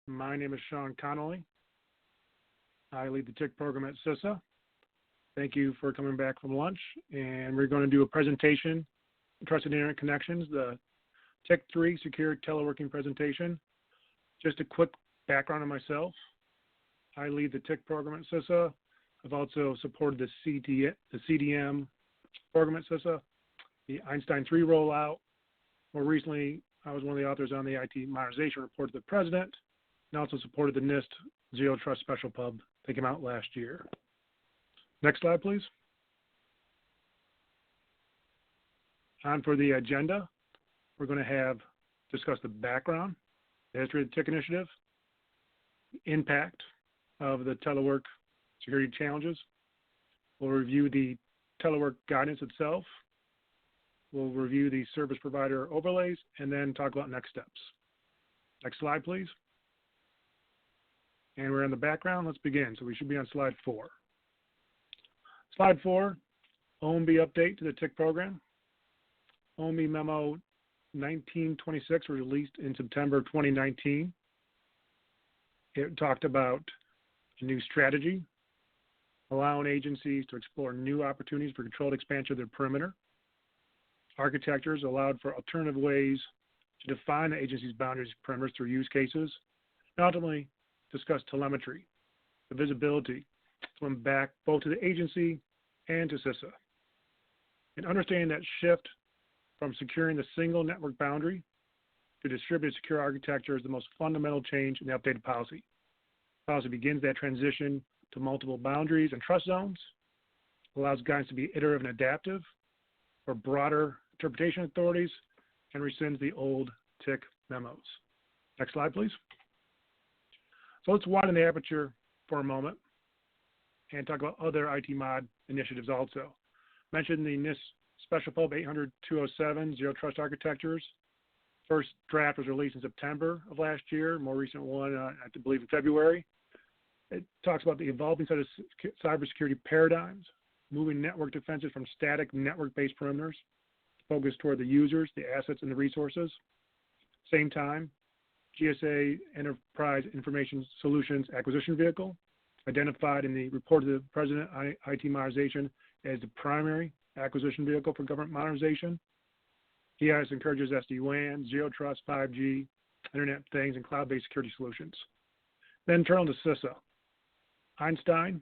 My name is Sean Connolly. I lead the TIC program at CISA. Thank you for coming back from lunch. And we're going to do a presentation, Trusted Internet Connections, the TIC3 Secure Teleworking presentation. Just a quick background on myself. I lead the TIC program at CISA. I've also supported the CDM program at CISA, the Einstein 3 rollout. More recently, I was one of the authors on the IT modernization report to the president, and also supported the NIST Zero Trust Special Pub that came out last year. Next slide, please. On for the agenda, we're going to discuss the background, the history of the TIC initiative, the impact of the telework security challenges. We'll review the telework guidance itself. We'll review the service provider overlays and then talk about next steps. Next slide, please. And we're in the background. Let's begin. So we should be on slide 4. Slide 4, OMB update to the TIC program. OMB memo 1926 was released in September 2019. It talked about a new strategy, allowing agencies to explore new opportunities for controlled expansion of their perimeter. Architectures allowed for alternative ways to define the agency's boundaries and perimeters through use cases, and ultimately discuss telemetry, the visibility, to come back both to the agency and to CISA. And understanding that shift from securing the single network boundary to distributed secure architecture is the most fundamental change in the updated policy. The policy begins that transition to multiple boundaries and trust zones, allows guidance to be iterative and adaptive for broader interpretation authorities, and rescinds the old TIC memos. Next slide, please. So let's widen the aperture for a moment and talk about other IT mod initiatives also. Mentioned the NIST Special Pub 800-207 Zero Trust Architectures. First draft was released in September of last year. More recent one, I believe, in February. It talks about the evolving set of cybersecurity paradigms, moving network defenses from static network-based perimeters, focused toward the users, the assets, and the resources. Same time, GSA Enterprise Information Solutions Acquisition Vehicle, identified in the report of the President IT Modernization as the primary acquisition vehicle for government modernization. EIS encourages SD-WAN, Zero Trust, 5G, Internet of Things, and cloud-based security solutions. Then turn to CISA. Einstein,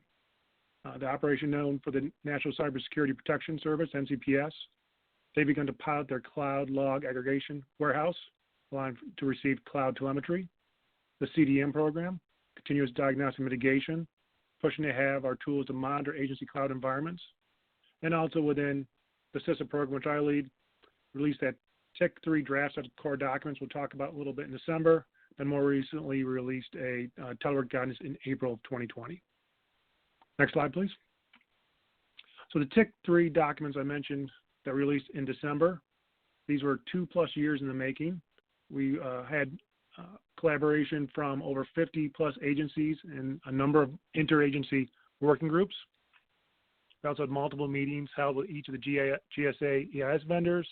the operation known for the National Cybersecurity Protection Service, NCPS, they've begun to pilot their cloud log aggregation warehouse, allowing to receive cloud telemetry. The CDM program, continuous diagnostic mitigation, pushing to have our tools to monitor agency cloud environments. And also within the CISA program, which I lead, released that TIC3 draft set of core documents we'll talk about a little bit in December. Then more recently released a telework guidance in April of 2020. Next slide, please. So the TIC3 documents I mentioned that released in December, these were 2+ years in the making. We had collaboration from over 50+ agencies and a number of interagency working groups. We also had multiple meetings held with each of the GSA EIS vendors.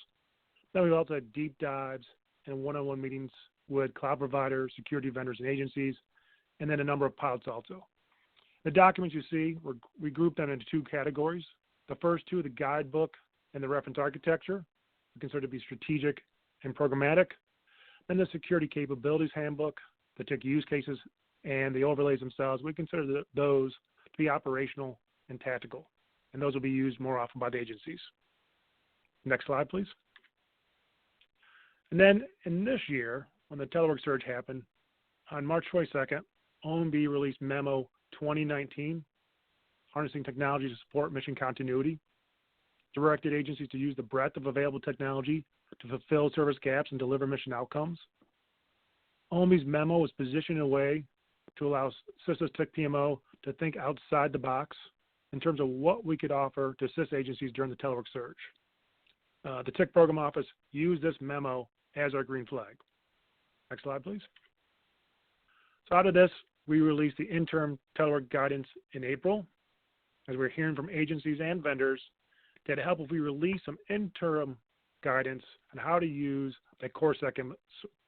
Then we also had deep dives and one-on-one meetings with cloud providers, security vendors, and agencies, and then a number of pilots also. The documents you see, we grouped them into 2 categories. The first 2, the guidebook and the reference architecture, we consider to be strategic and programmatic. Then the security capabilities handbook, the TIC use cases, and the overlays themselves, we consider those to be operational and tactical, and those will be used more often by the agencies. Next slide, please. And then in this year, when the telework surge happened, on March 22nd, OMB released Memo 2019, Harnessing Technology to Support Mission Continuity, directed agencies to use the breadth of available technology to fulfill service gaps and deliver mission outcomes. OMB's memo was positioned in a way to allow CISA's TIC PMO to think outside the box in terms of what we could offer to assist agencies during the telework surge. The TIC program office used this memo as our green flag. Next slide, please. So out of this, we released the interim telework guidance in April, as we're hearing from agencies and vendors that help if we release some interim guidance on how to use the core second,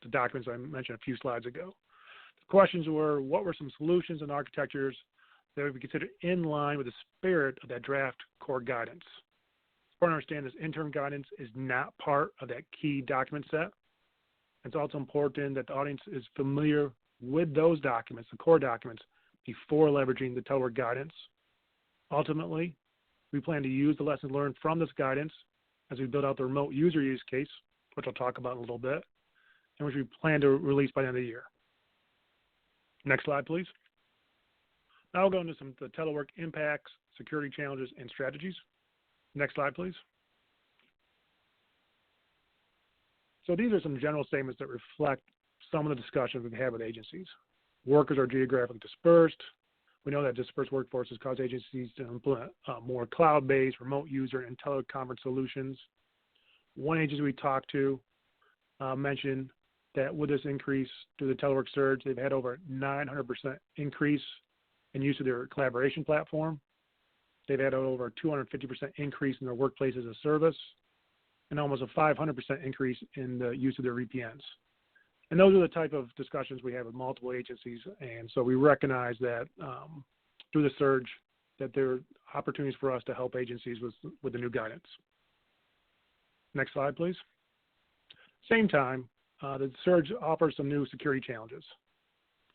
the documents I mentioned a few slides ago. The Questions were, what were some solutions and architectures that would be considered in line with the spirit of that draft core guidance? It's important to understand this interim guidance is not part of that key document set. It's also important that the audience is familiar with those documents, the core documents, before leveraging the Telework guidance. Ultimately, we plan to use the lessons learned from this guidance as we build out the remote user use case, which I'll talk about in a little bit, and which we plan to release by the end of the year. Next slide, please. Now we'll go into some of the Telework impacts, security challenges, and strategies. Next slide, please. So these are some general statements that reflect some of the discussions we've had with agencies. Workers are geographically dispersed. We know that dispersed workforces cause agencies to implement more cloud-based, remote user, and teleconference solutions. One agency we talked to mentioned that with this increase through the Telework surge, they've had over 900% increase in use of their collaboration platform. They've had over 250% increase in their workplace as a service, and almost a 500% increase in the use of their VPNs. And those are the type of discussions we have with multiple agencies, and so we recognize that through the surge that there are opportunities for us to help agencies with the new guidance. Next slide, please. Same time, the surge offers some new security challenges.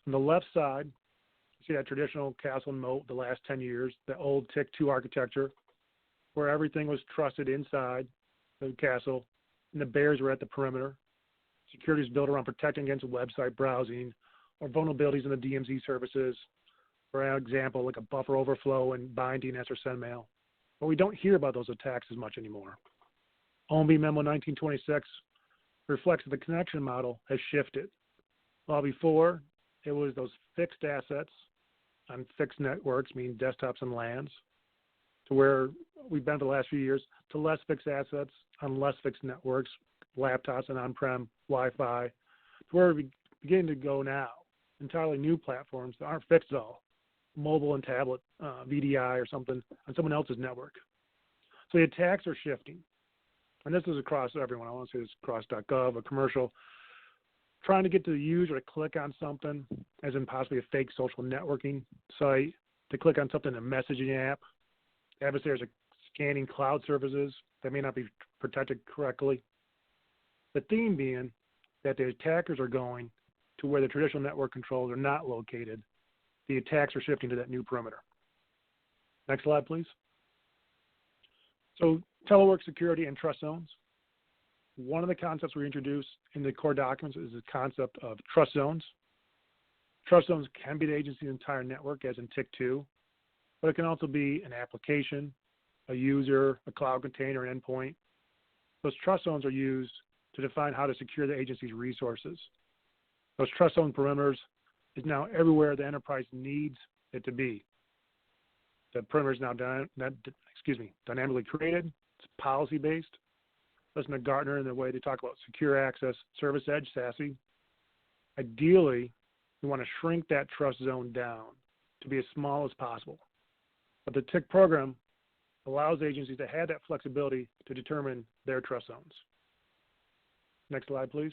On the left side, you see that traditional castle and moat the last 10 years, the old TIC2 architecture, where everything was trusted inside the castle and the bears were at the perimeter. Security is built around protecting against website browsing or vulnerabilities in the DMZ services, for example, like a buffer overflow and binding DNS or SendMail. But we don't hear about those attacks as much anymore. OMB Memo 1926 reflects that the connection model has shifted. While before, it was those fixed assets on fixed networks, meaning desktops and LANs, to where we've been for the last few years, to less fixed assets on less fixed networks, laptops and on-prem Wi-Fi, to where we're beginning to go now, entirely new platforms that aren't fixed at all, mobile and tablet, VDI or something on someone else's network. So the attacks are shifting. And this is across everyone. I want to say this across .gov, a commercial, trying to get the user to click on something, as in possibly a fake social networking site, to click on something in a messaging app. Adversaries are scanning cloud services that may not be protected correctly. The theme being that the attackers are going to where the traditional network controls are not located. The attacks are shifting to that new perimeter. Next slide, please. So Telework security and trust zones. One of the concepts we introduced in the core documents is the concept of trust zones. Trust zones can be the agency's entire network, as in TIC2, but it can also be an application, a user, a cloud container, an endpoint. Those trust zones are used to define how to secure the agency's resources. Those trust zone perimeters is now everywhere the enterprise needs it to be. The perimeter is now dynamically created. It's policy-based. Listen to Gartner in the way they talk about secure access, service edge, SASE. Ideally, we want to shrink that trust zone down to be as small as possible. But the TIC program allows agencies to have that flexibility to determine their trust zones. Next slide, please.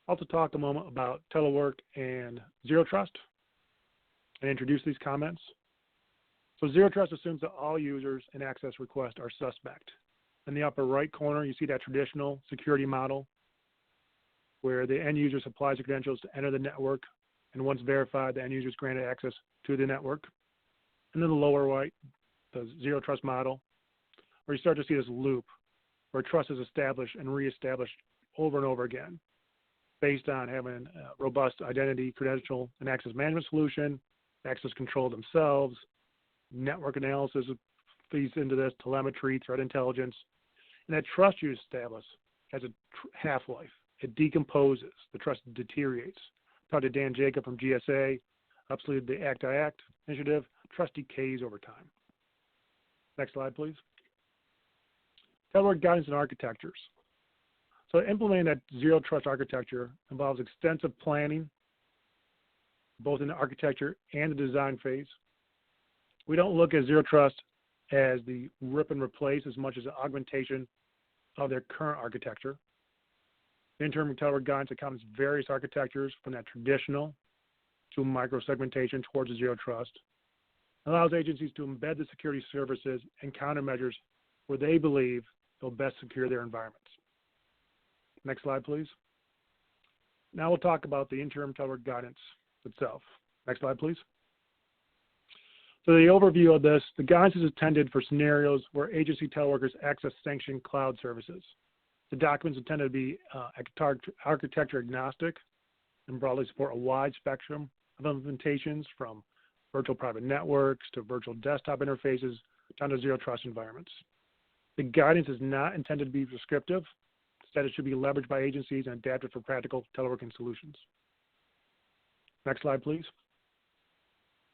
I'll also talk a moment about Telework and Zero Trust and introduce these comments. So Zero Trust assumes that all users and access requests are suspect. In the upper right corner, you see that traditional security model where the end user supplies the credentials to enter the network, and once verified, the end user is granted access to the network. And then the lower right, the Zero Trust model, where you start to see this loop where trust is established and reestablished over and over again based on having a robust identity, credential, and access management solution, access control themselves, network analysis feeds into this, telemetry, threat intelligence, and that trust you establish has a half-life. It decomposes. The trust deteriorates. Talked to Dan Jacob from GSA, uploaded the Act initiative. Trust decays over time. Next slide, please. Telework guidance and architectures. So implementing that Zero Trust architecture involves extensive planning, both in the architecture and the design phase. We don't look at Zero Trust as the rip and replace as much as an augmentation of their current architecture. The interim telework guidance accommodates various architectures from that traditional to micro-segmentation towards zero trust. It allows agencies to embed the security services and countermeasures where they believe they'll best secure their environments. Next slide, please. Now we'll talk about the interim telework guidance itself. Next slide, please. So the overview of this, the guidance is intended for scenarios where agency teleworkers access sanctioned cloud services. The document is intended to be architecture agnostic and broadly support a wide spectrum of implementations from virtual private networks to virtual desktop interfaces down to zero trust environments. The guidance is not intended to be prescriptive. Instead, it should be leveraged by agencies and adapted for practical teleworking solutions. Next slide, please.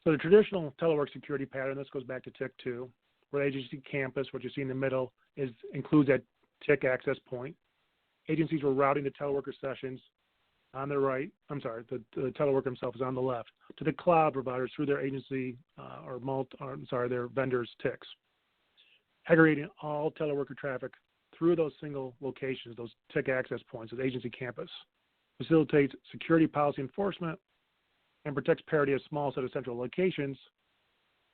So the traditional telework security pattern, this goes back to TIC 2, where agency campus, what you see in the middle, includes that TIC access point. Agencies were routing the teleworker sessions on the right, the teleworker himself is on the left, to the cloud providers through their agency their vendors' TICs. Aggregating all teleworker traffic through those single locations, those TIC access points of the agency campus, facilitates security policy enforcement and protects parity of small set of central locations.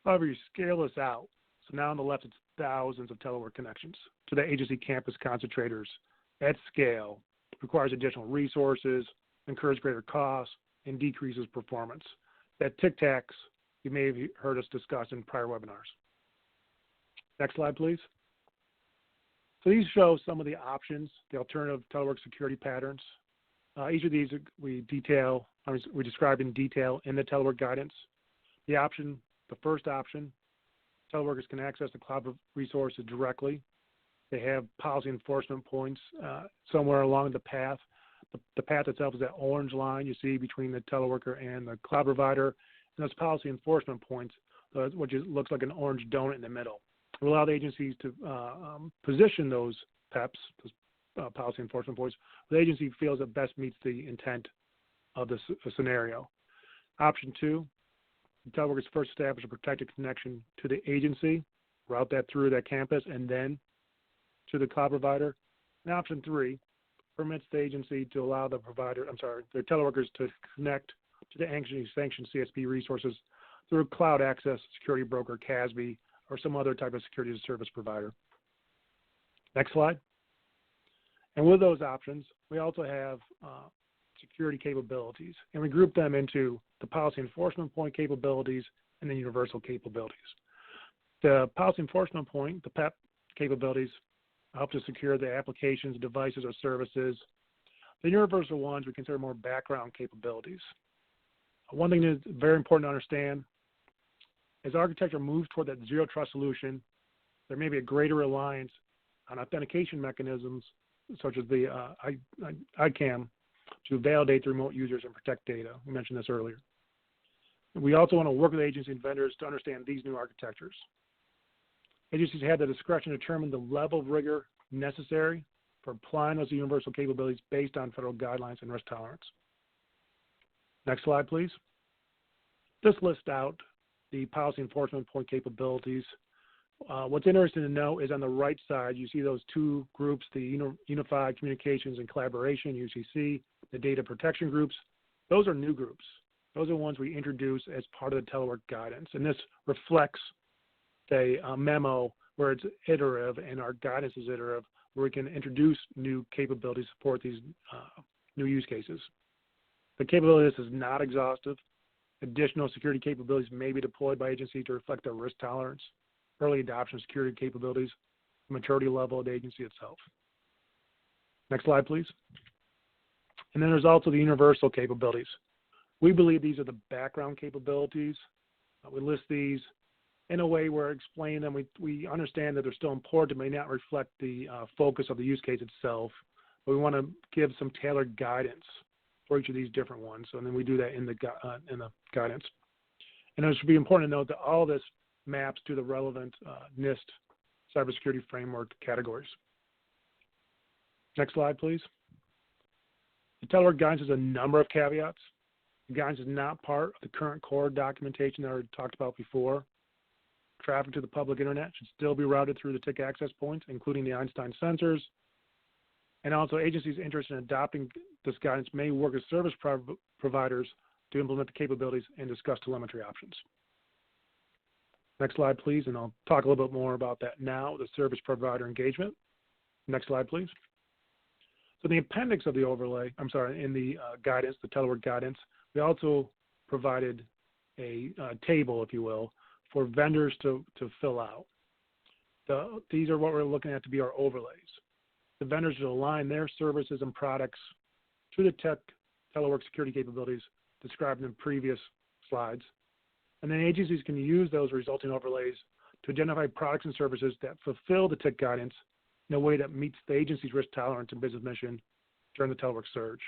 However, you scale this out. So now on the left, it's thousands of telework connections to the agency campus concentrators at scale, requires additional resources, incurs greater costs, and decreases performance. That TIC tax you may have heard us discuss in prior webinars. Next slide, please. So these show some of the options, the alternative telework security patterns. Each of these we describe in detail in the telework guidance. The first option, teleworkers can access the cloud resources directly. They have policy enforcement points somewhere along the path. The path itself is that orange line you see between the teleworker and the cloud provider, and those policy enforcement points, which looks like an orange donut in the middle. It will allow the agencies to position those PEPs, those policy enforcement points, where the agency feels it best meets the intent of the scenario. Option 2, the teleworkers first establish a protected connection to the agency, route that through that campus, and then to the cloud provider. And option 3 permits the agency to allow their teleworkers to connect to the sanctioned CSP resources through a cloud access security broker, CASB, or some other type of security as a service provider. Next slide. And with those options, we also have security capabilities, and we group them into the policy enforcement point capabilities and the universal capabilities. The policy enforcement point, the PEP capabilities, help to secure the applications, devices, or services. The universal ones we consider more background capabilities. One thing that's very important to understand, as architecture moves toward that zero trust solution, there may be a greater reliance on authentication mechanisms such as the ICAM to validate the remote users and protect data. We mentioned this earlier. We also want to work with agencies and vendors to understand these new architectures. Agencies have the discretion to determine the level of rigor necessary for applying those universal capabilities based on federal guidelines and risk tolerance. Next slide, please. This lists out the policy enforcement point capabilities. What's interesting to know is on the right side, you see those two groups, the Unified Communications and Collaboration, UCC, the Data Protection Groups. Those are new groups. Those are the ones we introduce as part of the telework guidance. And this reflects a memo where it's iterative and our guidance is iterative, where we can introduce new capabilities to support these new use cases. The capability is not exhaustive. Additional security capabilities may be deployed by agency to reflect their risk tolerance, early adoption of security capabilities, maturity level of the agency itself. Next slide, please. And then there's also the universal capabilities. We believe these are the background capabilities. We list these in a way where we explain them. We understand that they're still important. It may not reflect the focus of the use case itself, but we want to give some tailored guidance for each of these different ones. So, and then we do that in the guidance. And it should be important to note that all this maps to the relevant NIST cybersecurity framework categories. Next slide, please. The telework guidance has a number of caveats. The guidance is not part of the current core documentation that I talked about before. Traffic to the public internet should still be routed through the TIC access points, including the Einstein sensors. And also, agencies interested in adopting this guidance may work with service providers to implement the capabilities and discuss telemetry options. Next slide, please, and I'll talk a little bit more about that now, the service provider engagement. Next slide, please. So the appendix of the overlay, in the guidance, the Telework guidance, we also provided a table, if you will, for vendors to fill out. These are what we're looking at to be our overlays. The vendors will align their services and products to the Telework security capabilities described in the previous slides. And then agencies can use those resulting overlays to identify products and services that fulfill the TIC guidance in a way that meets the agency's risk tolerance and business mission during the Telework surge.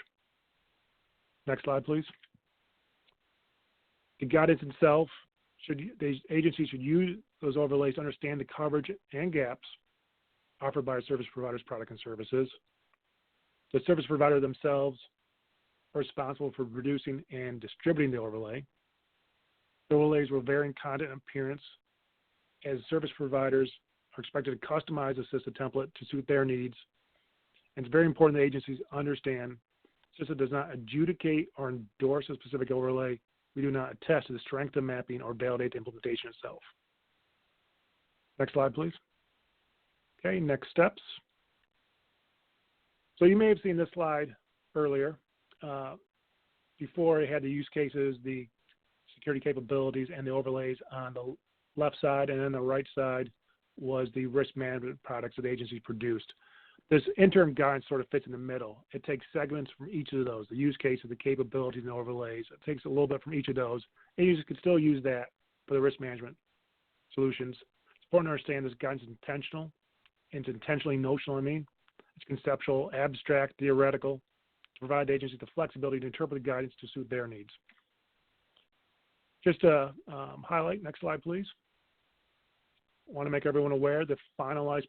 Next slide, please. The guidance itself, the agency should use those overlays to understand the coverage and gaps offered by a service provider's product and services. The service provider themselves are responsible for producing and distributing the overlay. The overlays will vary in content and appearance, as service providers are expected to customize the CISA template to suit their needs. And it's very important that agencies understand CISA does not adjudicate or endorse a specific overlay. We do not attest to the strength of mapping or validate the implementation itself. Next slide, please. Okay, next steps. So you may have seen this slide earlier. Before it had the use cases, the security capabilities, and the overlays on the left side, and then the right side was the risk management products that the agency produced. This interim guidance sort of fits in the middle. It takes segments from each of those, the use cases, the capabilities, and the overlays. It takes a little bit from each of those. Agencies can still use that for the risk management solutions. It's important to understand this guidance is intentional. It's intentionally notional, It's conceptual, abstract, theoretical, to provide the agency the flexibility to interpret the guidance to suit their needs. Just to highlight, next slide, please. I want to make everyone aware that finalized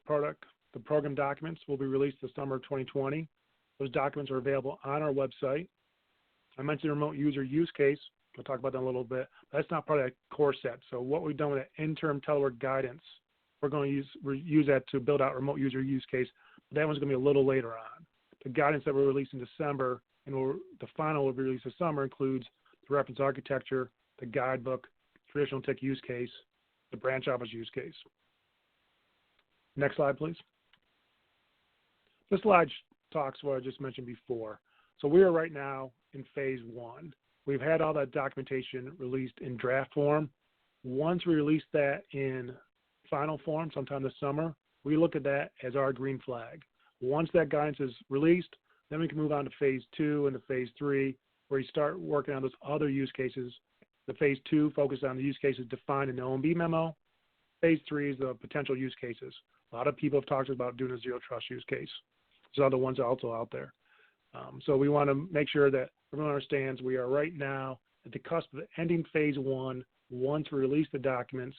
the program documents will be released this summer of 2020. Those documents are available on our website. I mentioned remote user use case. We'll talk about that in a little bit. That's not part of that core set. So what we've done with that interim Telework guidance, we're going to use that to build out remote user use case. That one's going to be a little later on. The guidance that we're releasing in December and the final will be released this summer includes the reference architecture, the guidebook, traditional TIC use case, the branch office use case. Next slide, please. This slide talks what I just mentioned before. So we are right now in phase 1. We've had all that documentation released in draft form. Once we release that in final form sometime this summer, we look at that as our green flag. Once that guidance is released, then we can move on to phase 2 and to phase 3, where you start working on those other use cases. The phase 2 focuses on the use cases defined in the OMB memo. Phase 3 is the potential use cases. A lot of people have talked about doing a zero trust use case. There's other ones also out there. So we want to make sure that everyone understands we are right now at the cusp of ending phase 1 once we release the documents,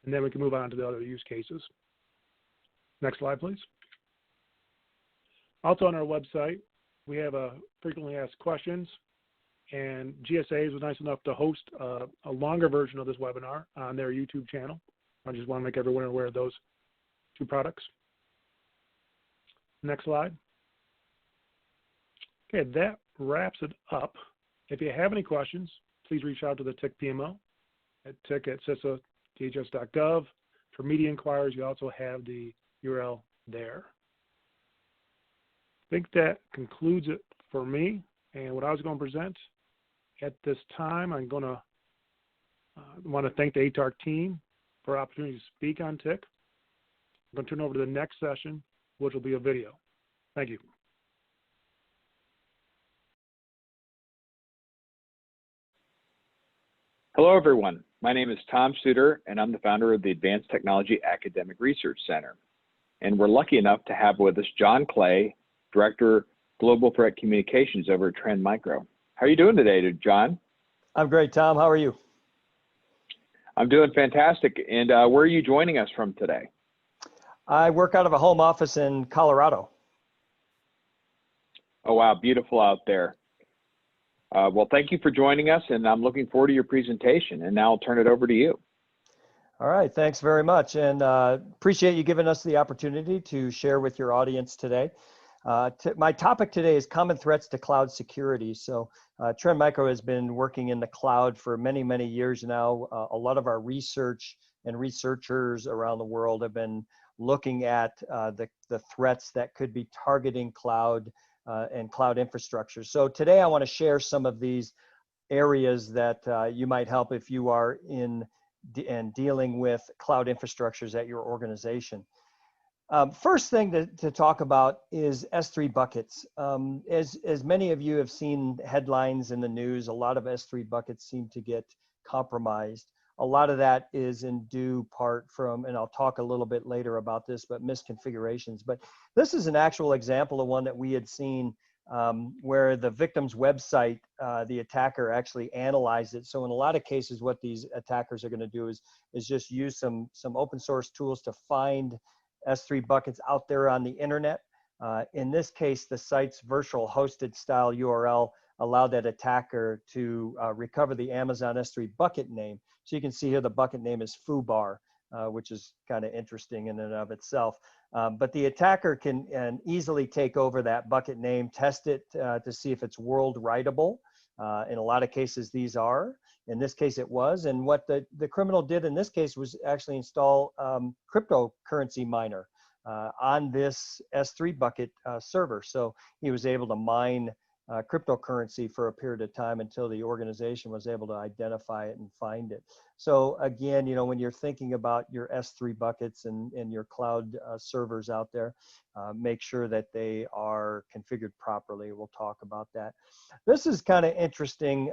and then we can move on to the other use cases. Next slide, please. Also on our website, we have a frequently asked questions, and GSA was nice enough to host a longer version of this webinar on their YouTube channel. I just want to make everyone aware of those 2 products. Next slide. Okay, that wraps it up. If you have any questions, please reach out to the TIC PMO at tic@cisa.dhs.gov. For media inquiries, you also have the URL there. I think that concludes it for me and what I was going to present. At this time, I'm going to want to thank the ATARC team for the opportunity to speak on TIC. I'm going to turn over to the next session, which will be a video. Thank you. Hello, everyone. My name is Tom Suter, and I'm the founder of the Advanced Technology Academic Research Center. And we're lucky enough to have with us John Clay, Director, Global Threat Communications over at Trend Micro. How are you doing today, John? I'm great, Tom. How are you? I'm doing fantastic. And where are you joining us from today? I work out of a home office in Colorado. Oh, wow. Beautiful out there. Well, thank you for joining us, and I'm looking forward to your presentation. And now I'll turn it over to you. All right. Thanks very much. And appreciate you giving us the opportunity to share with your audience today. My topic today is common threats to cloud security. So Trend Micro has been working in the cloud for many, many years now. A lot of our research and researchers around the world have been looking at the threats that could be targeting cloud and cloud infrastructure. So today I want to share some of these areas that you might help if you are in and dealing with cloud infrastructures at your organization. First thing to talk about is S3 buckets. As many of you have seen headlines in the news, a lot of S3 buckets seem to get compromised. A lot of that is in due part from, and I'll talk a little bit later about this, but misconfigurations. But this is an actual example of one that we had seen where the victim's website, the attacker actually analyzed it. So in a lot of cases, what these attackers are going to do is just use some open source tools to find S3 buckets out there on the internet. In this case, the site's virtual hosted style URL allowed that attacker to recover the Amazon S3 bucket name. So you can see here the bucket name is foobar, which is kind of interesting in and of itself. But the attacker can easily take over that bucket name, test it to see if it's world writable. In a lot of cases, these are. In this case, it was. And what the criminal did in this case was actually install cryptocurrency miner on this S3 bucket server. So he was able to mine cryptocurrency for a period of time until the organization was able to identify it and find it. So again, when you're thinking about your S3 buckets and your cloud servers out there, make sure that they are configured properly. We'll talk about that. This is kind of interesting.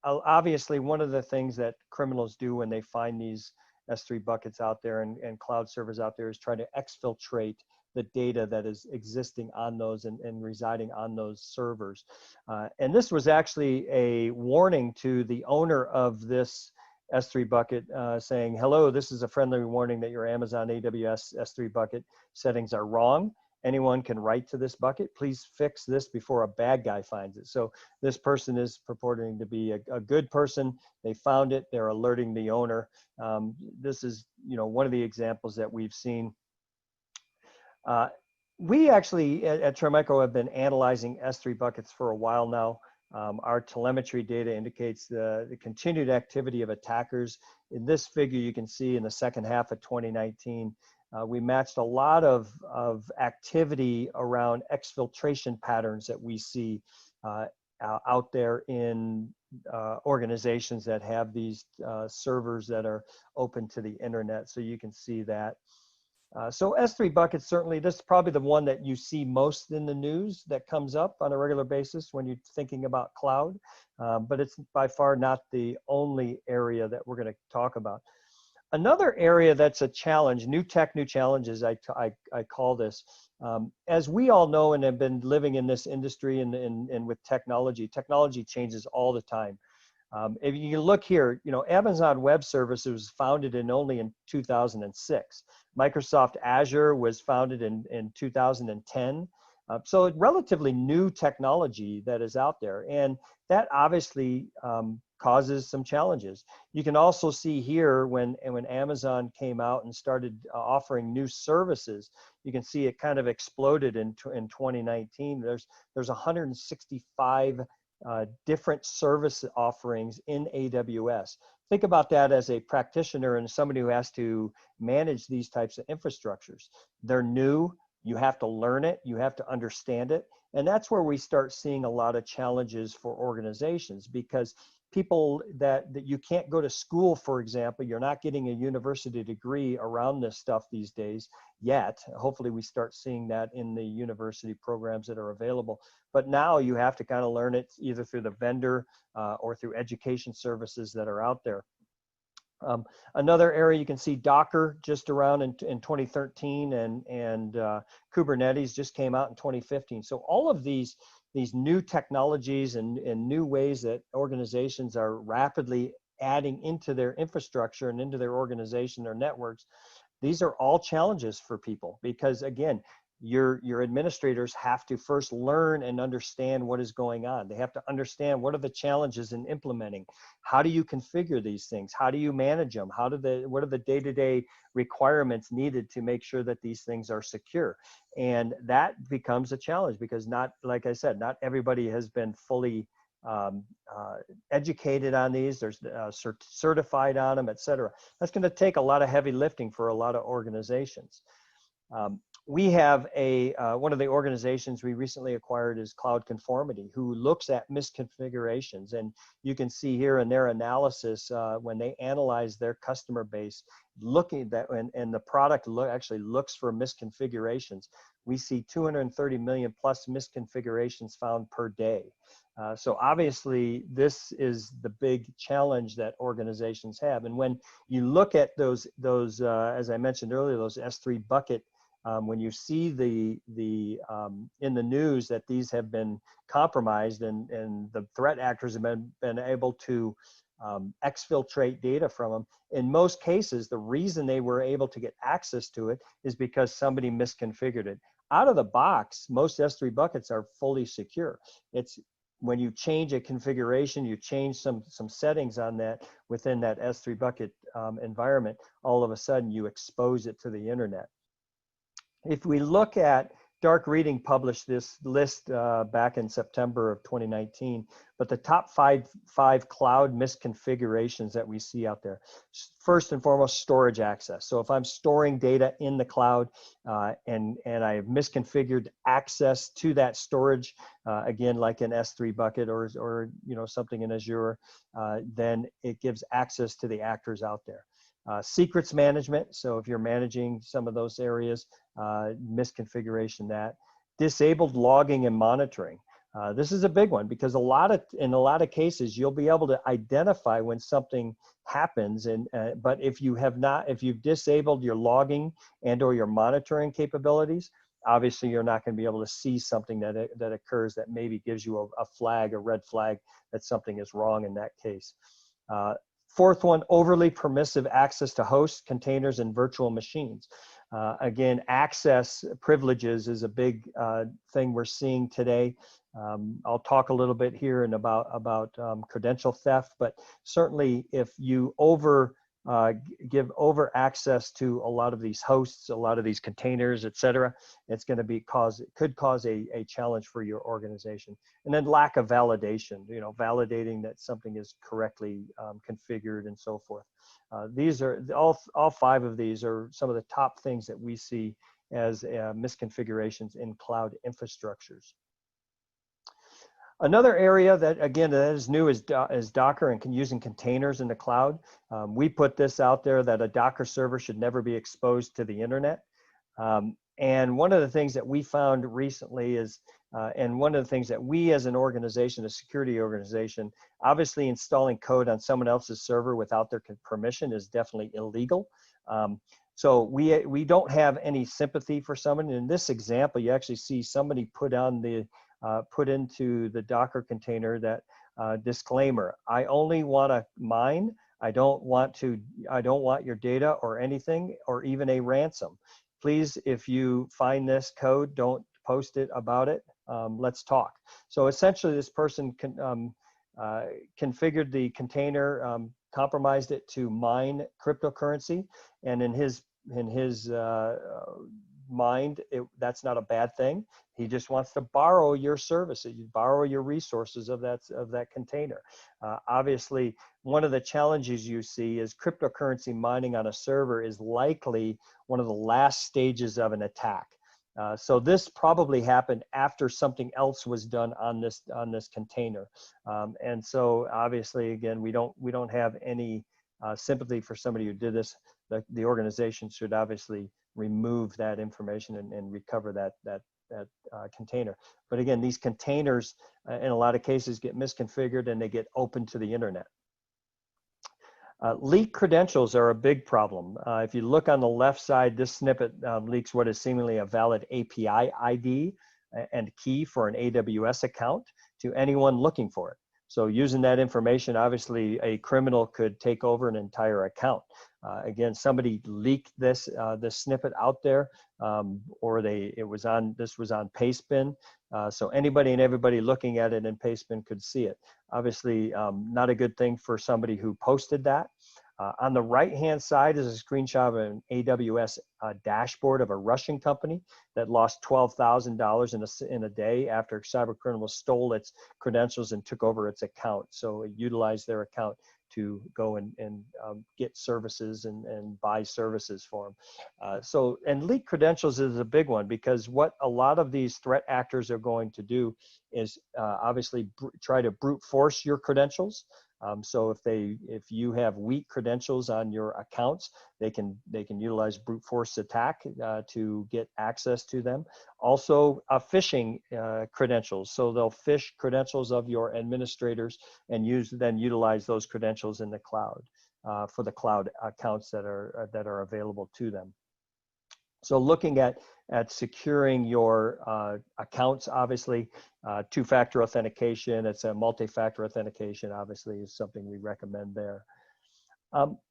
Obviously, one of the things that criminals do when they find these S3 buckets out there and cloud servers out there is try to exfiltrate the data that is existing on those and residing on those servers. And this was actually a warning to the owner of this S3 bucket saying, hello, this is a friendly warning that your Amazon AWS S3 bucket settings are wrong. Anyone can write to this bucket. Please fix this before a bad guy finds it. So this person is purporting to be a good person. They found it. They're alerting the owner. This is one of the examples that we've seen. We actually at Trend Micro have been analyzing S3 buckets for a while now. Our telemetry data indicates the continued activity of attackers. In this figure, you can see in the second half of 2019, we matched a lot of activity around exfiltration patterns that we see out there in organizations that have these servers that are open to the internet. So you can see that. So S3 buckets, certainly, this is probably the one that you see most in the news that comes up on a regular basis when you're thinking about cloud, but it's by far not the only area that we're going to talk about. Another area that's a challenge, new tech, new challenges, I call this. As we all know and have been living in this industry and with technology changes all the time. If you look here, Amazon Web Services was founded only in 2006. Microsoft Azure was founded in 2010. So relatively new technology that is out there. And that obviously causes some challenges. You can also see here when Amazon came out and started offering new services, you can see it kind of exploded in 2019. There's 165 different service offerings in AWS. Think about that as a practitioner and somebody who has to manage these types of infrastructures. They're new, you have to learn it, you have to understand it, and that's where we start seeing a lot of challenges for organizations because people that you can't go to school, for example, you're not getting a university degree around this stuff these days yet. Hopefully we start seeing that in the university programs that are available. But now you have to kind of learn it either through the vendor or through education services that are out there. Another area you can see Docker just around in 2013 and Kubernetes just came out in 2015. So all of these new technologies and new ways that organizations are rapidly adding into their infrastructure and into their organization, their networks, these are all challenges for people because again, your administrators have to first learn and understand what is going on. They have to understand what are the challenges in implementing. How do you configure these things? How do you manage them? What are the day-to-day requirements needed to make sure that these things are secure? And that becomes a challenge because like I said, not everybody has been fully educated on these. There's certified on them, et cetera. That's going to take a lot of heavy lifting for a lot of organizations. We have one of the organizations we recently acquired is Cloud Conformity, who looks at misconfigurations. And you can see here in their analysis, when they analyze their customer base, looking at that, and the product actually looks for misconfigurations, we see 230 million plus misconfigurations found per day. So obviously, this is the big challenge that organizations have. And when you look at those as I mentioned earlier, those S3 bucket, when you see in the news that these have been compromised and the threat actors have been able to exfiltrate data from them, in most cases, the reason they were able to get access to it is because somebody misconfigured it. Out of the box, most S3 buckets are fully secure. It's when you change a configuration, you change some settings on that within that S3 bucket environment, all of a sudden you expose it to the internet. If we look at Dark Reading published this list back in September of 2019, but the top five cloud misconfigurations that we see out there. First and foremost, storage access. So if I'm storing data in the cloud and I have misconfigured access to that storage, again, like an S3 bucket or something in Azure, then it gives access to the actors out there. Secrets management, so if you're managing some of those areas, misconfiguration that. Disabled logging and monitoring. This is a big one because in a lot of cases, you'll be able to identify when something happens, but if you've disabled your logging and or your monitoring capabilities, obviously you're not going to be able to see something that occurs that maybe gives you a red flag that something is wrong in that case. Fourth one, overly permissive access to hosts, containers, and virtual machines. Again, access privileges is a big thing we're seeing today. I'll talk a little bit here about credential theft, but certainly if you give over access to a lot of these hosts, a lot of these containers, et cetera, it's going to could cause a challenge for your organization. And then lack of validation, validating that something is correctly configured and so forth. These are all five of these are some of the top things that we see as misconfigurations in cloud infrastructures. Another area that, again, that is new is Docker and using containers in the cloud. We put this out there that a Docker server should never be exposed to the internet. And one of the things that we found recently is, and one of the things that we as an organization, a security organization, obviously installing code on someone else's server without their permission is definitely illegal. So we don't have any sympathy for someone. In this example, you actually see somebody put into the Docker container that disclaimer: I only want to mine. I don't want your data or anything or even a ransom. Please, if you find this code, don't post it about it. Let's talk. So essentially, this person configured the container, compromised it to mine cryptocurrency, and in his mind, that's not a bad thing. He just wants to borrow your services, borrow your resources of that container. Obviously, one of the challenges you see is cryptocurrency mining on a server is likely one of the last stages of an attack. So this probably happened after something else was done on this container. And so obviously, again, we don't have any sympathy for somebody who did this. The organization should obviously remove that information and recover that container. But again, these containers in a lot of cases get misconfigured and they get open to the internet. Leaked credentials are a big problem. If you look on the left side, this snippet leaks what is seemingly a valid API ID and key for an AWS account to anyone looking for it. So using that information, obviously a criminal could take over an entire account. Again, somebody leaked this snippet out there, or this was on Pastebin. So anybody and everybody looking at it in Pastebin could see it. Obviously, not a good thing for somebody who posted that. On the right-hand side is a screenshot of an AWS dashboard of a Russian company that lost $12,000 in a day after cybercriminals stole its credentials and took over its account. So it utilized their account to go and get services and buy services for them. And leaked credentials is a big one, because what a lot of these threat actors are going to do is obviously try to brute force your credentials. So if you have weak credentials on your accounts, they can utilize brute force attack to get access to them. Also, phishing credentials. So they'll phish credentials of your administrators and then utilize those credentials in the cloud for the cloud accounts that are available to them. So looking at securing your accounts, obviously, two-factor authentication, it's a multi-factor authentication, obviously, is something we recommend there.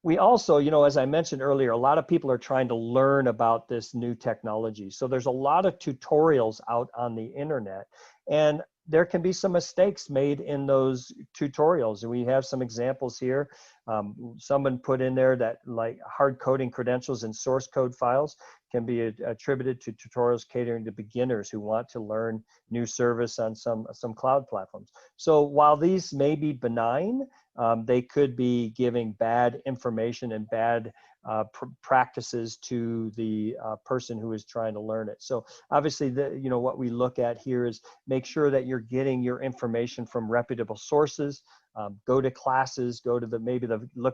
We also, as I mentioned earlier, a lot of people are trying to learn about this new technology. So there's a lot of tutorials out on the internet, and there can be some mistakes made in those tutorials. And we have some examples here. Someone put in there that like hard coding credentials and source code files can be attributed to tutorials catering to beginners who want to learn new service on some cloud platforms. So while these may be benign, they could be giving bad information and bad practices to the person who is trying to learn it. So obviously, what we look at here is make sure that you're getting your information from reputable sources. Go to classes, look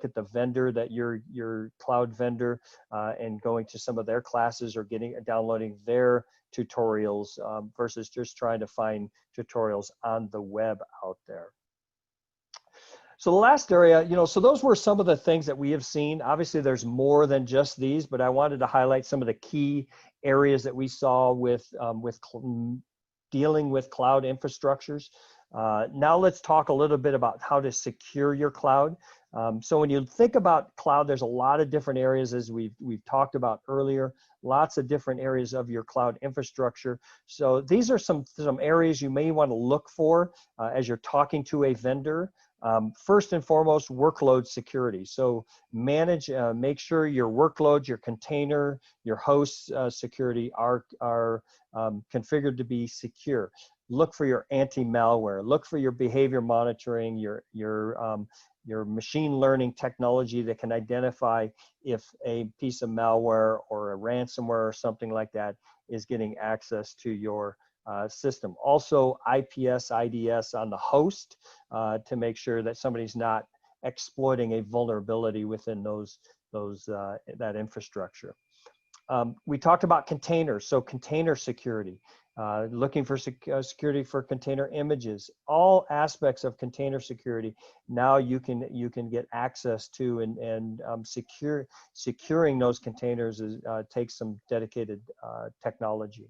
at the vendor that your cloud vendor, and going to some of their classes or downloading their tutorials versus just trying to find tutorials on the web out there. So the last area, so those were some of the things that we have seen. Obviously, there's more than just these, but I wanted to highlight some of the key areas that we saw with dealing with cloud infrastructures. Now let's talk a little bit about how to secure your cloud. So when you think about cloud, there's a lot of different areas, as we've talked about earlier, lots of different areas of your cloud infrastructure. So these are some areas you may want to look for as you're talking to a vendor. First and foremost, workload security. So make sure your workloads, your container, your host security are configured to be secure. Look for your anti-malware. Look for your behavior monitoring, your machine learning technology that can identify if a piece of malware or a ransomware or something like that is getting access to your system. Also, IPS, IDS on the host to make sure that somebody's not exploiting a vulnerability within that infrastructure. We talked about containers, so container security. Looking for security for container images, all aspects of container security. Now you can get access to and securing those containers takes some dedicated technology.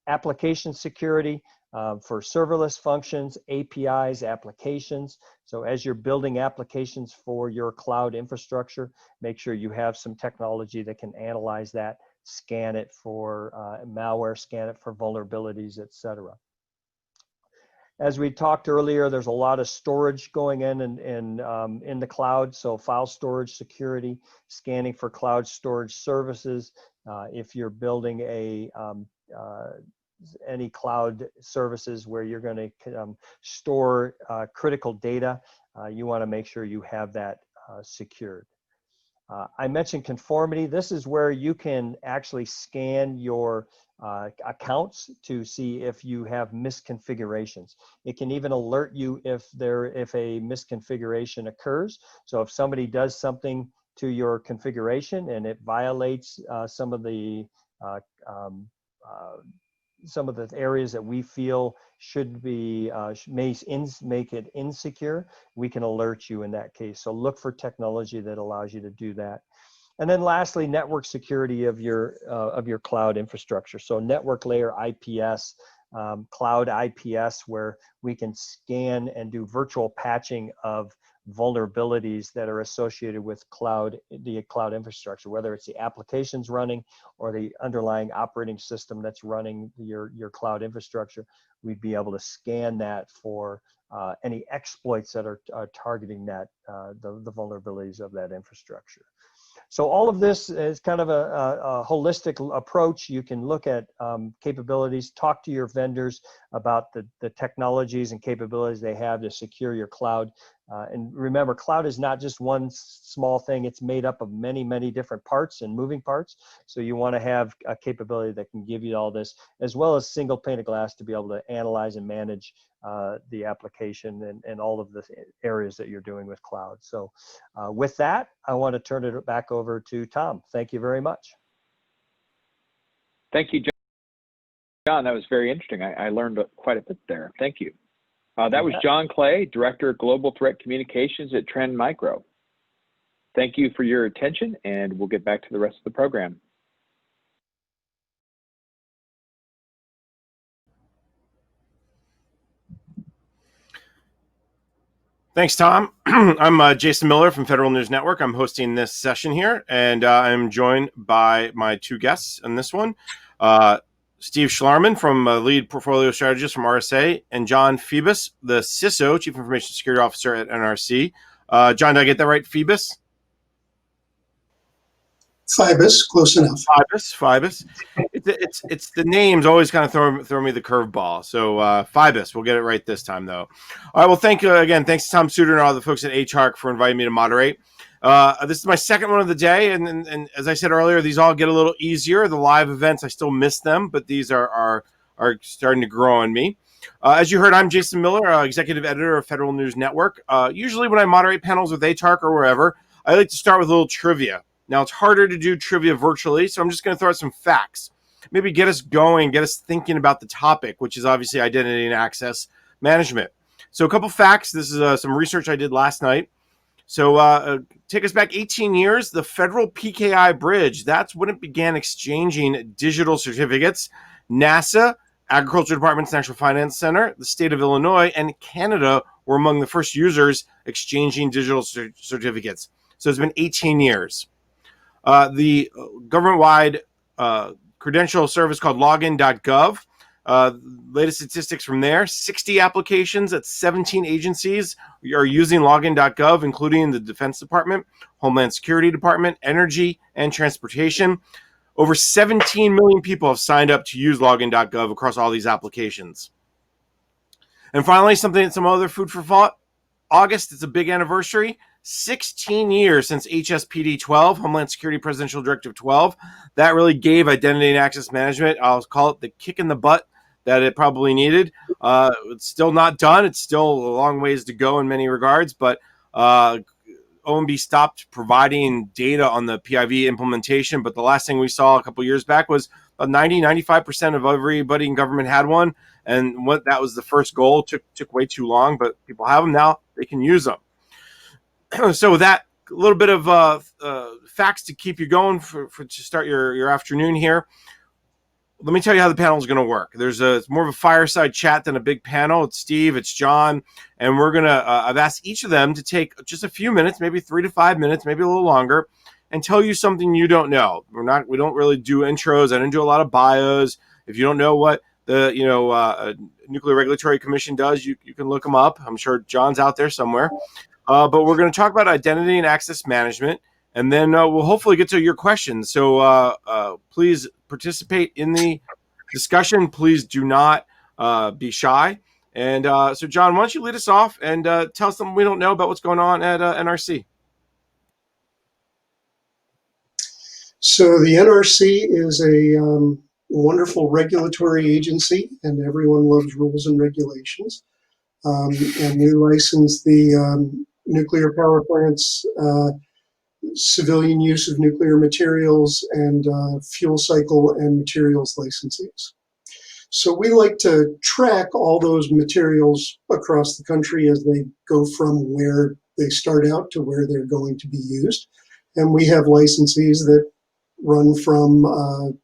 Application security for serverless functions, APIs, applications. So as you're building applications for your cloud infrastructure, make sure you have some technology that can analyze that, scan it for malware, scan it for vulnerabilities, etc. As we talked earlier, there's a lot of storage going in the cloud. So file storage security, scanning for cloud storage services. If you're building any cloud services where you're going to store critical data, you want to make sure you have that secured. I mentioned conformity. This is where you can actually scan your accounts to see if you have misconfigurations. It can even alert you if a misconfiguration occurs. So if somebody does something to your configuration and it violates some of the areas that we feel should be make it insecure, we can alert you in that case. So look for technology that allows you to do that. And then lastly, network security of your cloud infrastructure. So network layer IPS, cloud IPS, where we can scan and do virtual patching of vulnerabilities that are associated with the cloud infrastructure, whether it's the applications running or the underlying operating system that's running your cloud infrastructure. We'd be able to scan that for any exploits that are targeting that the vulnerabilities of that infrastructure. So all of this is kind of a holistic approach. You can look at capabilities, talk to your vendors about the technologies and capabilities they have to secure your cloud. And remember, cloud is not just one small thing. It's made up of many, many different parts and moving parts. So you want to have a capability that can give you all this, as well as single pane of glass to be able to analyze and manage the application and all of the areas that you're doing with cloud. So with that, I want to turn it back over to Tom. Thank you very much. Thank you, John. That was very interesting. I learned quite a bit there. Thank you. That was John Clay, Director of Global Threat Communications at Trend Micro. Thank you for your attention, and we'll get back to the rest of the program. Thanks, Tom. I'm Jason Miller from Federal News Network. I'm hosting this session here, and I'm joined by my two guests on this one. Steve Schlarman, from lead portfolio strategist from RSA, and John Phoebus, the CISO, Chief Information Security Officer at NRC. John, did I get that right? Phoebus? Phoebus, close enough. Phoebus. It's the names always kind of throw me the curveball. So Phoebus, we'll get it right this time, though. All right. Well, thanks to Tom Suter and all the folks at HARC for inviting me to moderate. This is my second one of the day, and as I said earlier, these all get a little easier. The live events, I still miss them, but these are starting to grow on me. As you heard, I'm Jason Miller, executive editor of Federal News Network. Usually when I moderate panels with HARC or wherever, I like to start with a little trivia. Now, it's harder to do trivia virtually, so I'm just going to throw out some facts. Maybe get us going, get us thinking about the topic, which is obviously identity and access management. So a couple facts. This is some research I did last night. So take us back 18 years, the federal PKI bridge, that's when it began exchanging digital certificates. NASA, Agriculture Department's National Finance Center, the state of Illinois, and Canada were among the first users exchanging digital certificates. So it's been 18 years. The government-wide credential service called login.gov. Latest statistics from there, 60 applications at 17 agencies are using login.gov, including the Defense Department, Homeland Security Department, Energy, and Transportation. Over 17 million people have signed up to use login.gov across all these applications. And finally, some other food for thought. August, it's a big anniversary. 16 years since HSPD 12, Homeland Security Presidential Directive 12. That really gave identity and access management, I'll call it the kick in the butt that it probably needed. It's still not done. It's still a long ways to go in many regards, but OMB stopped providing data on the PIV implementation. But the last thing we saw a couple years back was about 95% of everybody in government had one. And that was the first goal. Took way too long, but people have them now. They can use them. So with that, a little bit of facts to keep you going to start your afternoon here. Let me tell you how the panel is going to work. It's more of a fireside chat than a big panel. It's Steve, it's John, and we're going to, I've asked each of them to take just a few minutes, maybe 3 to 5 minutes, maybe a little longer, and tell you something you don't know. We don't really do intros. I don't do a lot of bios. If you don't know what the Nuclear Regulatory Commission does, you can look them up. I'm sure John's out there somewhere. But we're going to talk about identity and access management, and then we'll hopefully get to your questions. So please participate in the discussion. Please do not be shy. And so, John, why don't you lead us off and tell us something we don't know about what's going on at NRC? So the NRC is a wonderful regulatory agency, and everyone loves rules and regulations. And we license the nuclear power plants, civilian use of nuclear materials, and fuel cycle and materials licensees. So we like to track all those materials across the country as they go from where they start out to where they're going to be used. And we have licensees that run from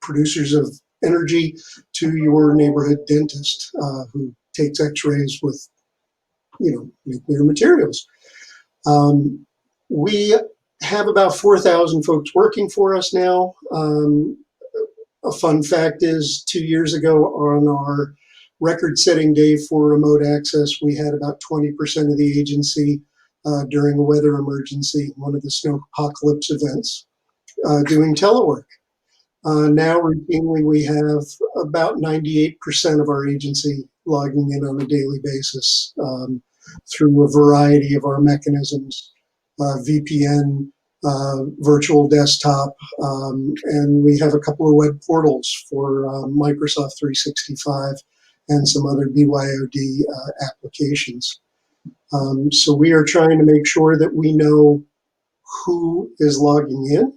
producers of energy to your neighborhood dentist who takes x-rays with, nuclear materials. We have about 4,000 folks working for us now. A fun fact is 2 years ago on our record-setting day for remote access, we had about 20% of the agency during a weather emergency, one of the snow apocalypse events, doing telework. Now, routinely, we have about 98% of our agency logging in on a daily basis through a variety of our mechanisms, VPN, virtual desktop, and we have a couple of web portals for Microsoft 365 and some other BYOD applications. So we are trying to make sure that we know who is logging in,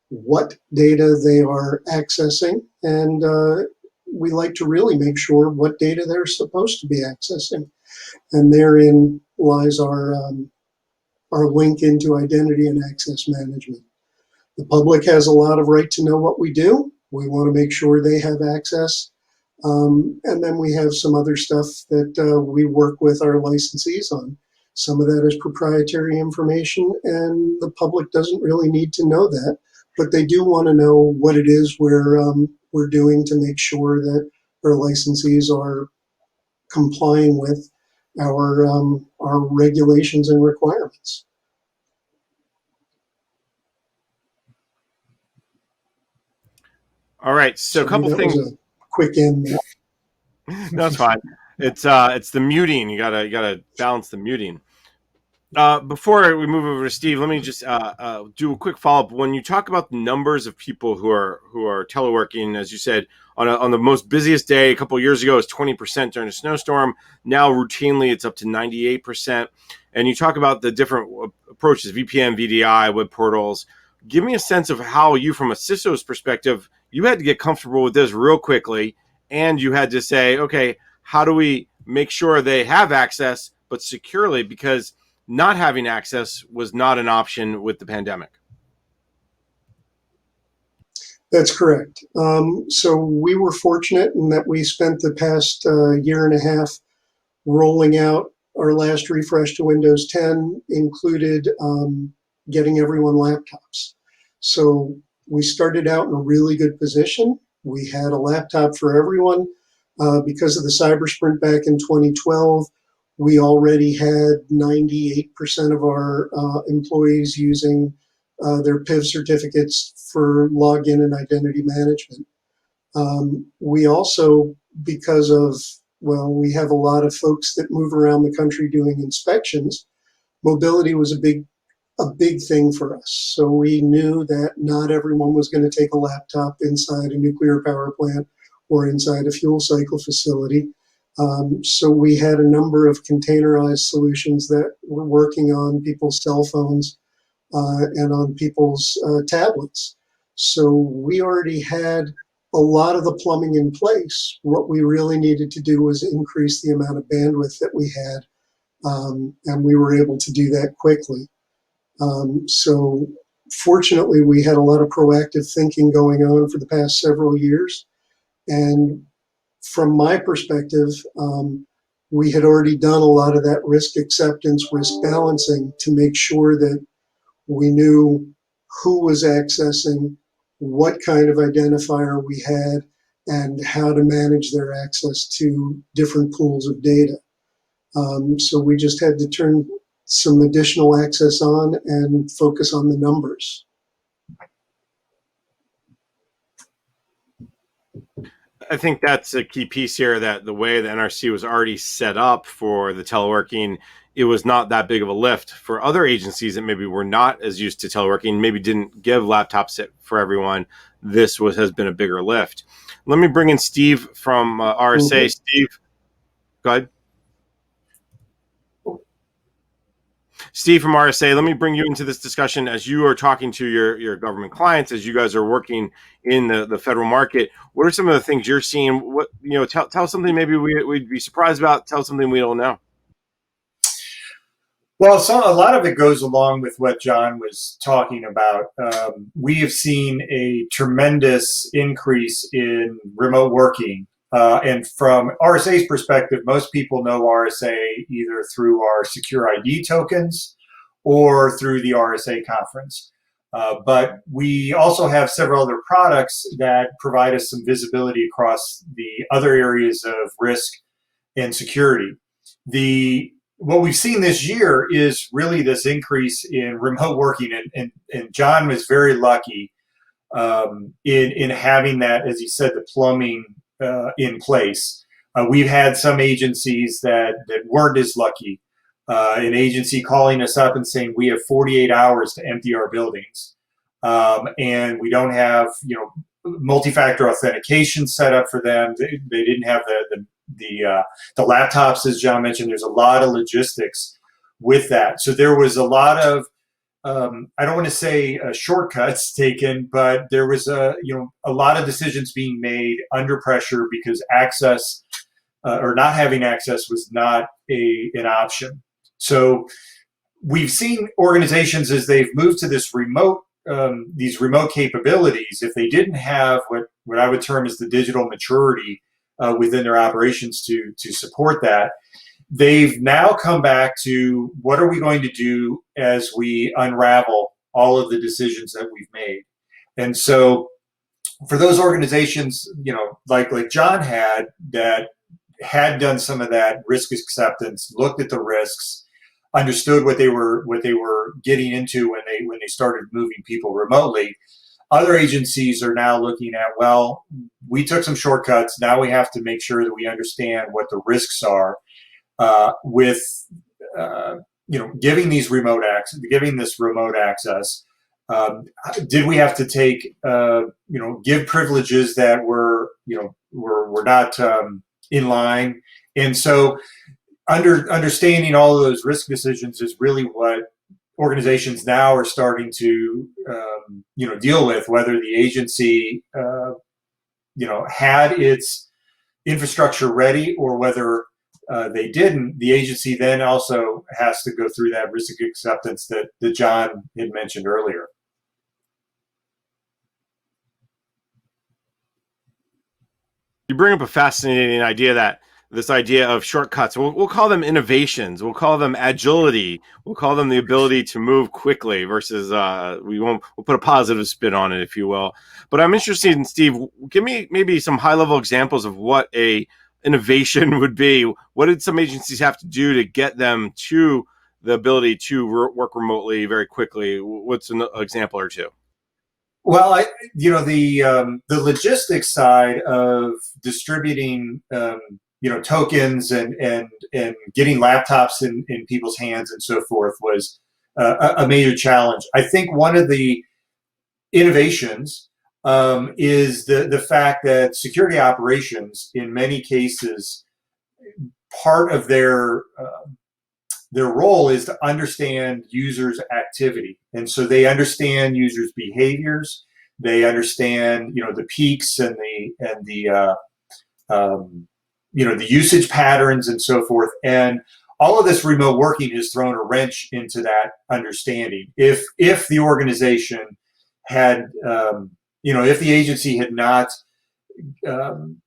what data they are accessing, and we like to really make sure what data they're supposed to be accessing. And therein lies our link into identity and access management. The public has a lot of right to know what we do. We want to make sure they have access. And then we have some other stuff that we work with our licensees on. Some of that is proprietary information, and the public doesn't really need to know that, but they do want to know what it is we're doing to make sure that our licensees are complying with our regulations and requirements. All right, so a couple things. Was a quick end. No, it's fine. It's the muting. You gotta balance the muting. Before we move over to Steve, let me just do a quick follow up. When you talk about the numbers of people who are teleworking, as you said, on the most busiest day a couple of years ago, it was 20% during a snowstorm. Now routinely it's up to 98%. And you talk about the different approaches: VPN, VDI, web portals. Give me a sense of how you, from a CISO's perspective, you had to get comfortable with this real quickly, and you had to say, okay, how do we make sure they have access but securely, because not having access was not an option with the pandemic. That's correct. So we were fortunate in that we spent the past year and a half rolling out our last refresh to Windows 10, included getting everyone laptops. So we started out in a really good position. We had a laptop for everyone. Because of the cyber sprint back in 2012, we already had 98% of our employees using their PIV certificates for login and identity management. We also, because of, we have a lot of folks that move around the country doing inspections, mobility was a big thing for us. So we knew that not everyone was going to take a laptop inside a nuclear power plant or inside a fuel cycle facility. So we had a number of containerized solutions that were working on people's cell phones and on people's tablets. So we already had a lot of the plumbing in place. What we really needed to do was increase the amount of bandwidth that we had, and we were able to do that quickly. So fortunately, we had a lot of proactive thinking going on for the past several years. And from my perspective, we had already done a lot of that risk acceptance, risk balancing to make sure that we knew who was accessing, what kind of identifier we had, and how to manage their access to different pools of data. So we just had to turn some additional access on and focus on the numbers. I think that's a key piece here, that the way the NRC was already set up for the teleworking, it was not that big of a lift. For other agencies that maybe were not as used to teleworking, maybe didn't give laptops for everyone, this has been a bigger lift. Let me bring in Steve from RSA. Steve, go ahead. Steve from RSA, let me bring you into this discussion as you are talking to your government clients, as you guys are working in the federal market. What are some of the things you're seeing? What, tell us something maybe we'd be surprised about. Tell us something we don't know. Well, a lot of it goes along with what John was talking about. We have seen a tremendous increase in remote working. And from RSA's perspective, most people know RSA either through our secure ID tokens or through the RSA conference. But we also have several other products that provide us some visibility across the other areas of risk and security. What we've seen this year is really this increase in remote working, and John was very lucky in having that, as he said, the plumbing in place. We've had some agencies that weren't as lucky. An agency calling us up and saying we have 48 hours to empty our buildings, and we don't have multi-factor authentication set up for them. They didn't have the laptops, as John mentioned. There's a lot of logistics with that. So there was a lot of I don't want to say shortcuts taken, but there was a lot of decisions being made under pressure because access or not having access was not an option. So we've seen organizations as they've moved to these remote capabilities, if they didn't have what I would term as the digital maturity within their operations to support that, they've now come back to what are we going to do as we unravel all of the decisions that we've made. And so for those organizations, like John that had done some of that risk acceptance, looked at the risks, understood what they were getting into when they started moving people remotely. Other agencies are now looking at, well, we took some shortcuts. Now we have to make sure that we understand what the risks are with giving this remote access. Did we have to take give privileges that were not in line? And so understanding all of those risk decisions is really what organizations now are starting to deal with, whether the agency had its infrastructure ready or whether they didn't. The agency then also has to go through that risk acceptance that John had mentioned earlier. You bring up a fascinating idea, this idea of shortcuts. We'll call them innovations. We'll call them agility. We'll call them the ability to move quickly versus we'll put a positive spin on it, if you will. But I'm interested in, Steve, give me maybe some high level examples of what a innovation would be. What did some agencies have to do to get them to the ability to work remotely very quickly? What's an example or two? Well, the logistics side of distributing tokens and getting laptops in people's hands and so forth was a major challenge. I think one of the innovations is the fact that security operations, in many cases, part of their role is to understand users' activity, and so they understand users' behaviors. They understand the peaks and the usage patterns and so forth. And all of this remote working has thrown a wrench into that understanding. If the organization had if the agency had not kind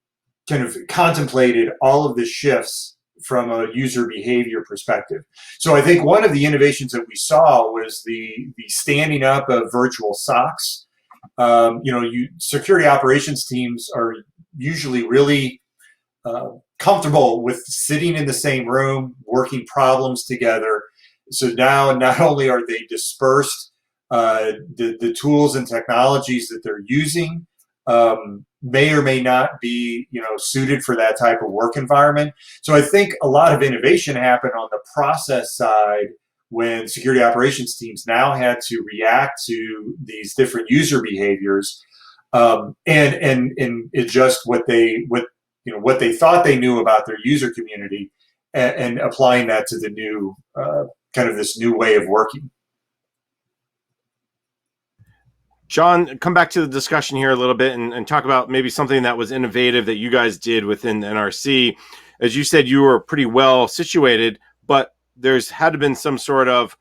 of contemplated all of the shifts from a user behavior perspective. So I think one of the innovations that we saw was the standing up of virtual SOCs. Security operations teams are usually really comfortable with sitting in the same room, working problems together. So now not only are they dispersed, the tools and technologies that they're using may or may not be suited for that type of work environment. So I think a lot of innovation happened on the process side when security operations teams now had to react to these different user behaviors and adjust what they thought they knew about their user community and applying that to the new this new way of working. John, come back to the discussion here a little bit and talk about maybe something that was innovative that you guys did within NRC. As you said, you were pretty well situated, but there's had to been some sort of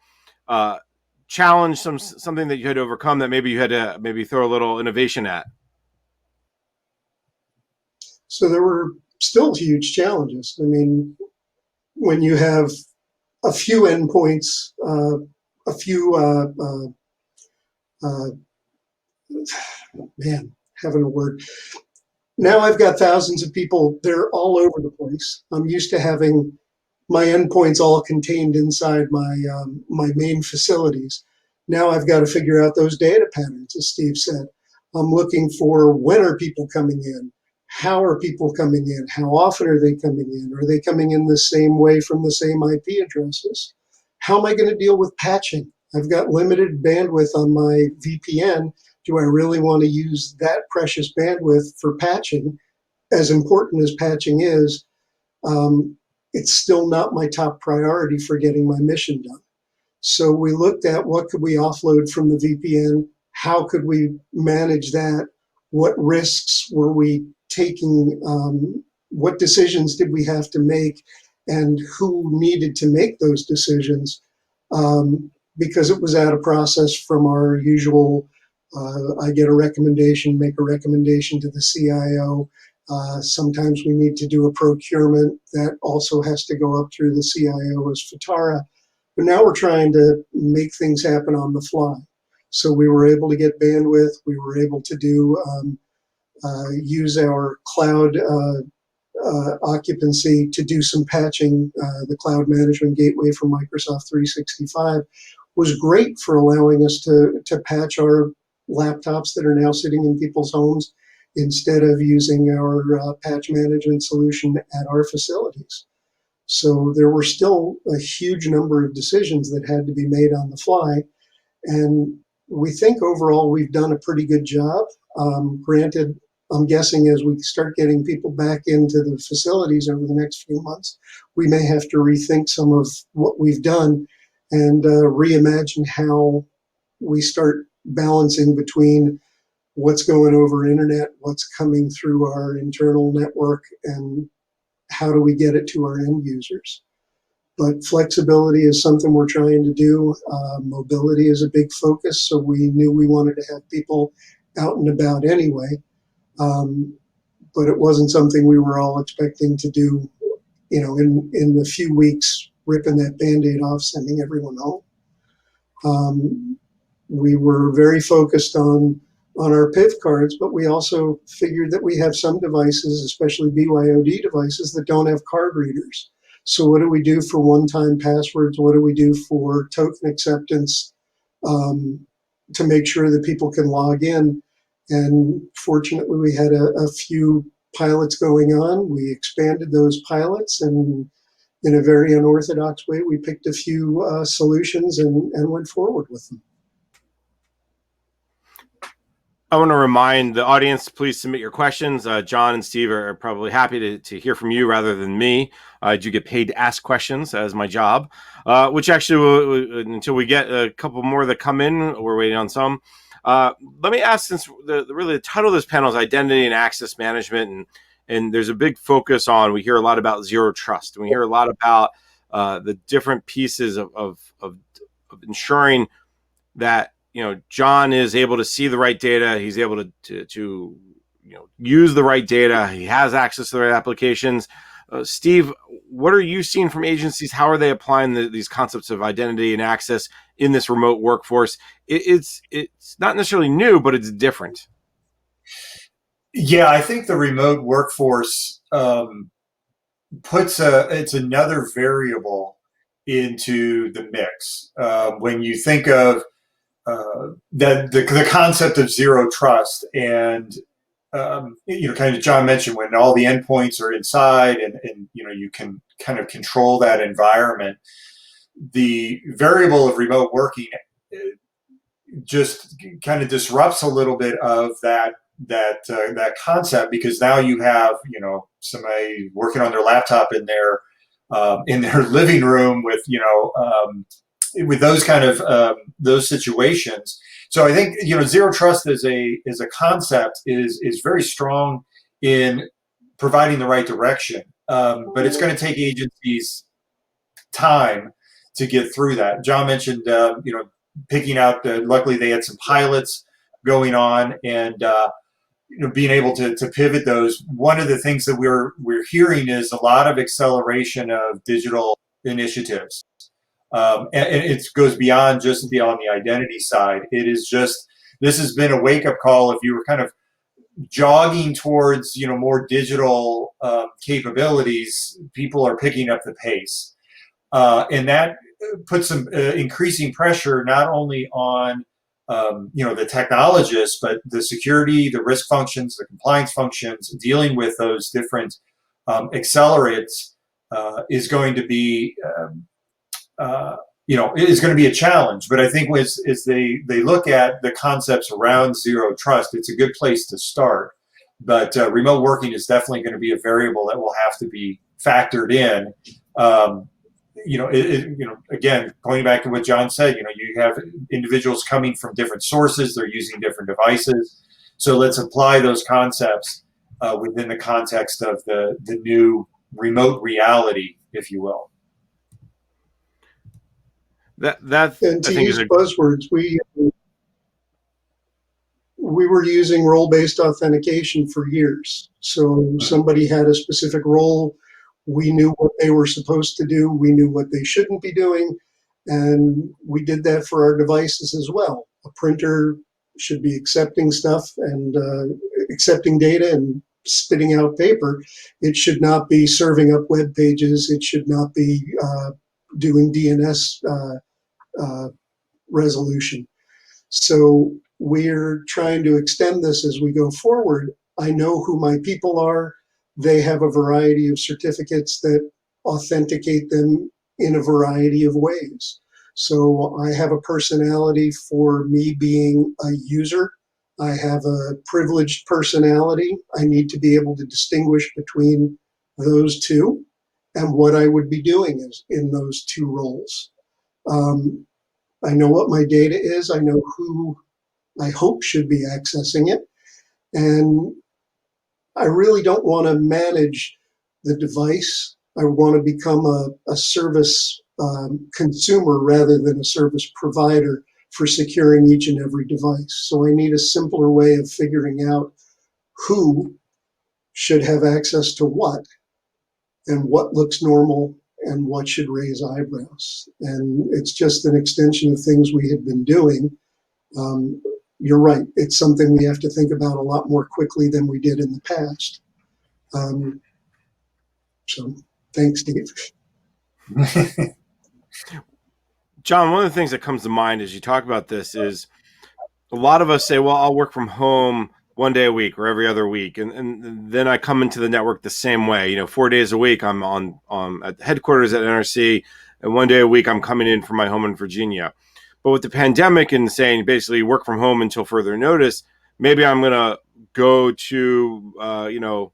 challenge, something that you had to overcome that maybe you had to maybe throw a little innovation at. So there were still huge challenges. I mean, when you have a few endpoints, a few, man, having a word. Now I've got thousands of people. They're all over the place. I'm used to having my endpoints all contained inside my main facilities. Now I've got to figure out those data patterns, as Steve said. I'm looking for when are people coming in? How are people coming in? How often are they coming in? Are they coming in the same way from the same IP addresses? How am I going to deal with patching? I've got limited bandwidth on my VPN. Do I really want to use that precious bandwidth for patching? As important as patching is, it's still not my top priority for getting my mission done. So we looked at what could we offload from the VPN? How could we manage that? What risks were we taking? What decisions did we have to make? And who needed to make those decisions? Because it was out of process from our usual, I get a recommendation, make a recommendation to the CIO. Sometimes we need to do a procurement that also has to go up through the CIO as FITARA. But now we're trying to make things happen on the fly. So we were able to get bandwidth. We were able to do use our cloud occupancy to do some patching. The cloud management gateway from Microsoft 365 was great for allowing us to patch our laptops that are now sitting in people's homes instead of using our patch management solution at our facilities. So there were still a huge number of decisions that had to be made on the fly. And we think overall we've done a pretty good job. Granted, I'm guessing as we start getting people back into the facilities over the next few months, we may have to rethink some of what we've done and reimagine how we start balancing between what's going over internet, what's coming through our internal network, and how do we get it to our end users. But flexibility is something we're trying to do. Mobility is a big focus, so we knew we wanted to have people out and about anyway. But it wasn't something we were all expecting to do, in the few weeks, ripping that Band-Aid off, sending everyone home. We were very focused on our PIV cards, but we also figured that we have some devices, especially BYOD devices, that don't have card readers. So what do we do for one-time passwords? What do we do for token acceptance to make sure that people can log in? And fortunately, we had a few pilots going on. We expanded those pilots, and in a very unorthodox way, we picked a few solutions and went forward with them. I want to remind the audience, please submit your questions. John and Steve are probably happy to hear from you rather than me. I do get paid to ask questions as my job, which actually, until we get a couple more that come in, we're waiting on some. Let me ask, since the title of this panel is Identity and Access Management, and there's a big focus on, we hear a lot about zero trust, and we hear a lot about the different pieces of ensuring that John is able to see the right data. He's able to use the right data. He has access to the right applications. Steve, what are you seeing from agencies? How are they applying these concepts of identity and access in this remote workforce? It's not necessarily new, but it's different. Yeah, I think the remote workforce it's another variable into the mix. When you think of the concept of zero trust, and kind of John mentioned, when all the endpoints are inside and you can kind of control that environment, the variable of remote working just kind of disrupts a little bit of that concept, because now you have somebody working on their laptop in their living room with with those kind of those situations. So I think zero trust as a concept is very strong in providing the right direction, but it's going to take agencies time to get through that. John mentioned, picking out luckily they had some pilots going on, and being able to pivot those. One of the things that we're hearing is a lot of acceleration of digital initiatives, and it goes beyond just beyond the identity side. It is just, this has been a wake up call. If you were kind of jogging towards more digital capabilities, people are picking up the pace, and that puts some increasing pressure not only on the technologists, but the security, the risk functions, the compliance functions. Dealing with those different accelerates is going to be is going to be a challenge. But I think as they look at the concepts around zero trust, it's a good place to start. But remote working is definitely going to be a variable that will have to be factored in. Again, going back to what John said, you have individuals coming from different sources, they're using different devices. So let's apply those concepts within the context of the new remote reality, if you will. And to use buzzwords, we were using role-based authentication for years. So somebody had a specific role. We knew what they were supposed to do. We knew what they shouldn't be doing. And we did that for our devices as well. A printer should be accepting stuff and accepting data and spitting out paper. It should not be serving up web pages. It should not be doing DNS resolution. So we're trying to extend this as we go forward. I know who my people are. They have a variety of certificates that authenticate them in a variety of ways. So I have a personality for me being a user. I have a privileged personality. I need to be able to distinguish between those two and what I would be doing is in those two roles. I know what my data is. I know who I hope should be accessing it. And I really don't want to manage the device. I want to become a service consumer rather than a service provider for securing each and every device. So I need a simpler way of figuring out who should have access to what and what looks normal and what should raise eyebrows. And it's just an extension of things we had been doing. You're right. It's something we have to think about a lot more quickly than we did in the past. So thanks, Steve. John, one of the things that comes to mind as you talk about this is a lot of us say, well, I'll work from home one day a week or every other week. And then I come into the network the same way. 4 days a week, I'm on at headquarters at NRC, and one day a week I'm coming in from my home in Virginia. But with the pandemic and saying basically work from home until further notice, maybe I'm going to go to,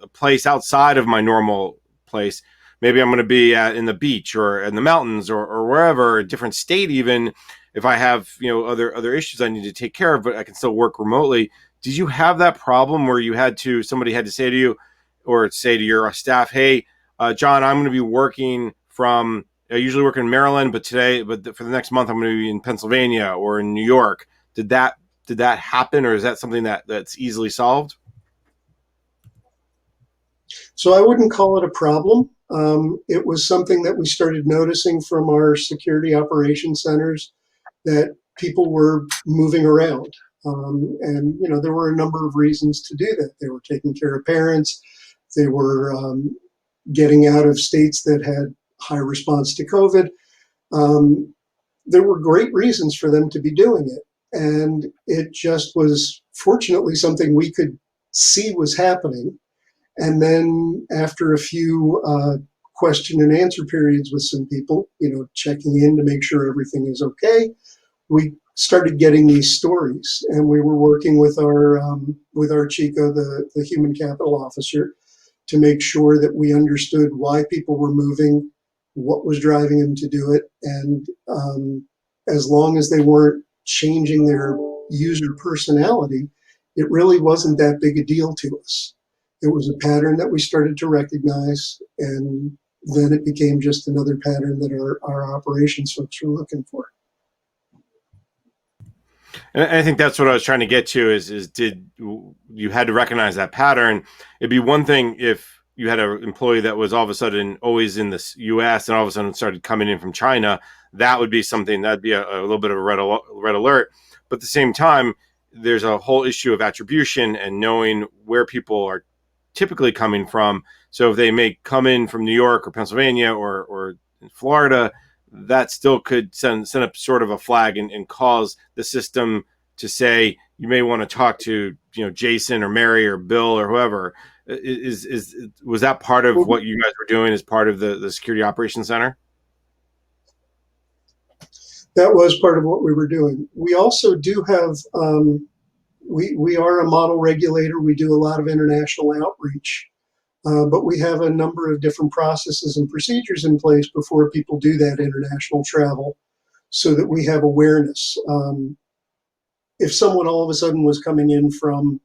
a place outside of my normal place. Maybe I'm going to be in the beach or in the mountains or wherever, a different state even, if I have, other issues I need to take care of, but I can still work remotely. Did you have that problem where somebody had to say to you or say to your staff, hey, John, I'm going to be working from, I usually work in Maryland, but for the next month, I'm going to be in Pennsylvania or in New York. Did that happen, or is that something that's easily solved? So I wouldn't call it a problem. It was something that we started noticing from our security operations centers, that people were moving around. And there were a number of reasons to do that. They were taking care of parents. They were getting out of states that had high response to COVID. There were great reasons for them to be doing it. And it just was fortunately something we could see was happening. And then after a few question and answer periods with some people, checking in to make sure everything is okay, we started getting these stories. And we were working with our Chico, the human capital officer, to make sure that we understood why people were moving, what was driving them to do it. And as long as they weren't changing their user personality, it really wasn't that big a deal to us. It was a pattern that we started to recognize, and then it became just another pattern that our operations folks were looking for. And I think that's what I was trying to get to is did you had to recognize that pattern? It'd be one thing if you had an employee that was all of a sudden always in the U.S. and all of a sudden started coming in from China. That would be something that'd be a little bit of a red alert. But at the same time, there's a whole issue of attribution and knowing where people are typically coming from. So if they may come in from New York or Pennsylvania or Florida, that still could send up sort of a flag and cause the system to say you may want to talk to Jason or Mary or Bill or whoever. Was that part of what you guys were doing as part of the Security Operations Center? That was part of what we were doing. We also do have we are a model regulator. We do a lot of international outreach. But we have a number of different processes and procedures in place before people do that international travel so that we have awareness. If someone all of a sudden was coming in from,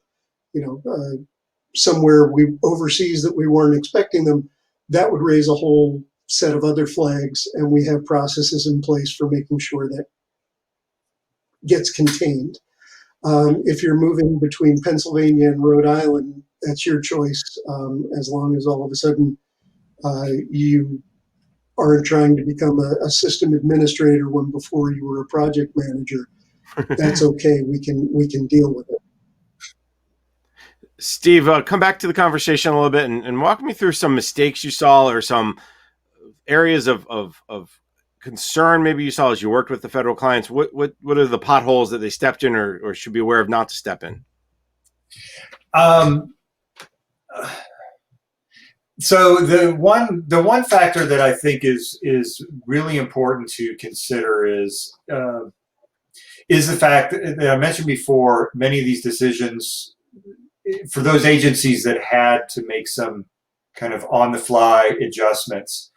somewhere overseas that we weren't expecting them, that would raise a whole set of other flags, and we have processes in place for making sure that gets contained. If you're moving between Pennsylvania and Rhode Island, that's your choice, as long as all of a sudden you aren't trying to become a system administrator when before you were a project manager. That's okay. We can deal with it. Steve, come back to the conversation a little bit and walk me through some mistakes you saw or some areas of concern maybe you saw as you worked with the federal clients. What are the potholes that they stepped in or should be aware of not to step in? So the one factor that I think is really important to consider is the fact that I mentioned before. Many of these decisions for those agencies that had to make some kind of on-the-fly adjustments,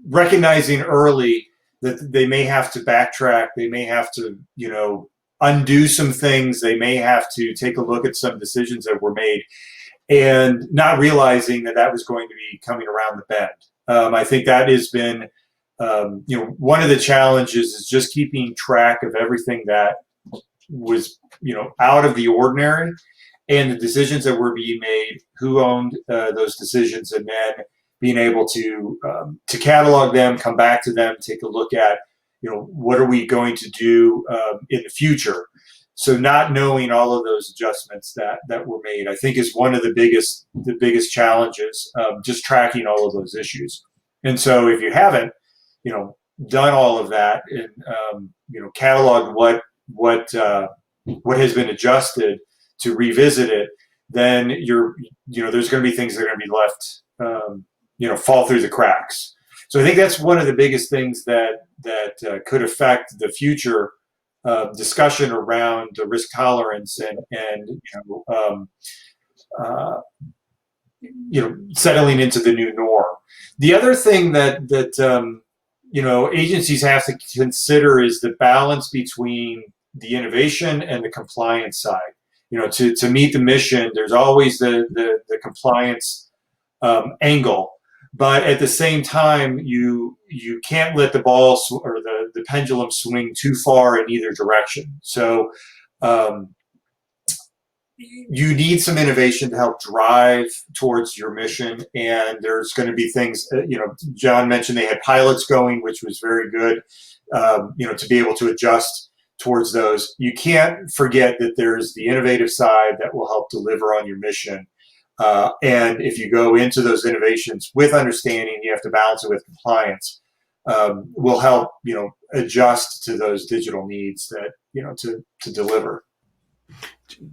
recognizing early that they may have to backtrack, they may have to undo some things, they may have to take a look at some decisions that were made, and not realizing that was going to be coming around the bend. I think that has been, one of the challenges is just keeping track of everything that was, out of the ordinary, and the decisions that were being made, who owned those decisions, and then being able to catalog them, come back to them, take a look at, what are we going to do in the future. So not knowing all of those adjustments that were made, I think, is one of the biggest challenges, just tracking all of those issues. And so if you haven't, done all of that and, cataloged what has been adjusted to revisit it, then there's going to be things that are going to be left, fall through the cracks. So I think that's one of the biggest things that could affect the future discussion around the risk tolerance and settling into the new norm. The other thing that agencies have to consider is the balance between the innovation and the compliance side. To meet the mission, there's always the compliance angle, but at the same time, you can't let the ball or the pendulum swing too far in either direction. So you need some innovation to help drive towards your mission, and there's going to be things. John mentioned they had pilots going, which was very good. To be able to adjust towards those. You can't forget that there's the innovative side that will help deliver on your mission. And if you go into those innovations with understanding, you have to balance it with compliance, will help, adjust to those digital needs that, to deliver.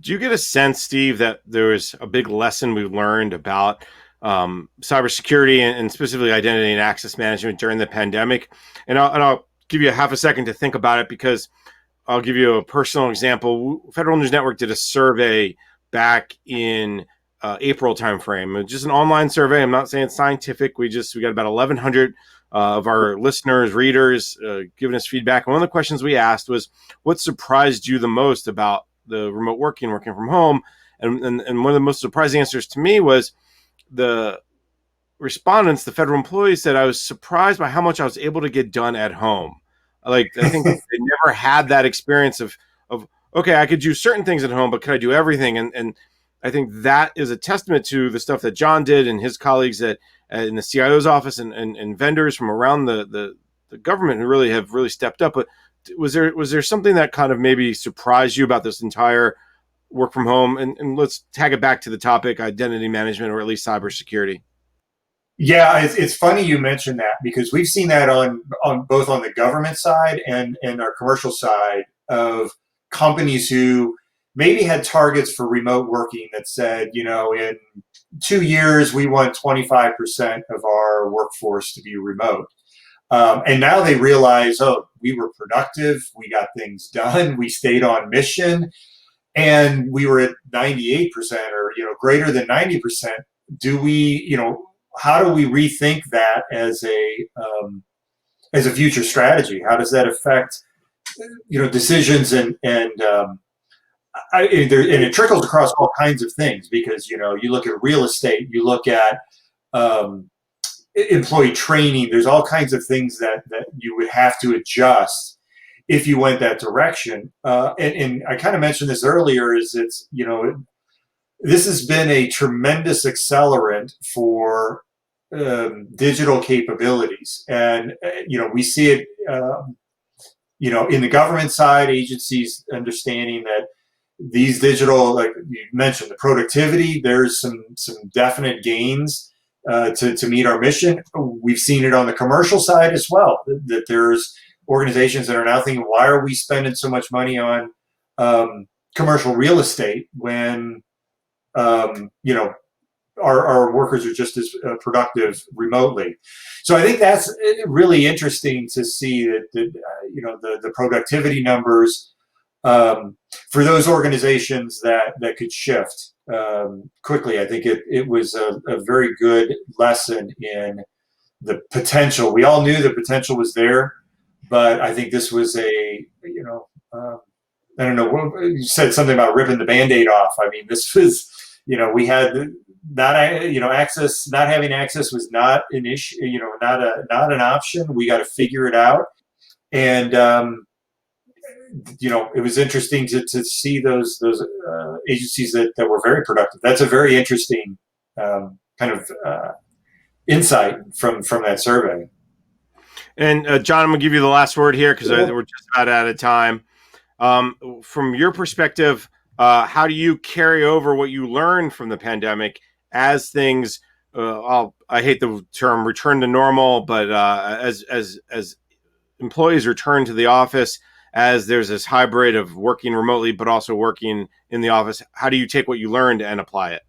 Do you get a sense, Steve, that there was a big lesson we learned about cybersecurity and specifically identity and access management during the pandemic? And I'll give you a half a second to think about it, because I'll give you a personal example. Federal News Network did a survey back in April timeframe. Just an online survey. I'm not saying it's scientific. We got about 1,100 of our listeners, readers, giving us feedback. And one of the questions we asked was, what surprised you the most about the remote working from home? And one of the most surprising answers to me was the respondents, the federal employees, said I was surprised by how much I was able to get done at home. Like, I think they never had that experience of okay, I could do certain things at home, but could I do everything? And I think that is a testament to the stuff that John did and his colleagues at in the CIO's office and vendors from around the government who really have stepped up. But was there something that kind of maybe surprised you about this entire work from home? And let's tag it back to the topic, identity management, or at least cybersecurity. Yeah, it's funny you mentioned that, because we've seen that on both on the government side and our commercial side of companies who maybe had targets for remote working that said, in 2 years, we want 25% of our workforce to be remote. And now they realize, oh, we were productive, we got things done, we stayed on mission, and we were at 98% or, greater than 90%. Do we, how do we rethink that as a future strategy? How does that affect, decisions and it trickles across all kinds of things, because, you look at real estate, you look at employee training, there's all kinds of things that you would have to adjust if you went that direction. And I kind of mentioned this earlier, is it's, this has been a tremendous accelerant for digital capabilities. And, we see it, in the government side, agencies understanding that these digital, like you mentioned, the productivity, there's some definite gains to meet our mission. We've seen it on the commercial side as well, that there's organizations that are now thinking, why are we spending so much money on commercial real estate when, our workers are just as productive remotely. So I think that's really interesting to see that the productivity numbers for those organizations that could shift quickly. I think it was a very good lesson in the potential. We all knew the potential was there, but I think this was I don't know, you said something about ripping the Band-Aid off. I mean, this was, we had not having access was not an issue, not an option. We got to figure it out. And, it was interesting to see those agencies that were very productive. That's a very interesting kind of insight from that survey. And John, I'm gonna give you the last word here, because we're just about out of time. From your perspective, how do you carry over what you learned from the pandemic as things, I hate the term return to normal, but as employees return to the office, as there's this hybrid of working remotely but also working in the office, how do you take what you learned and apply it?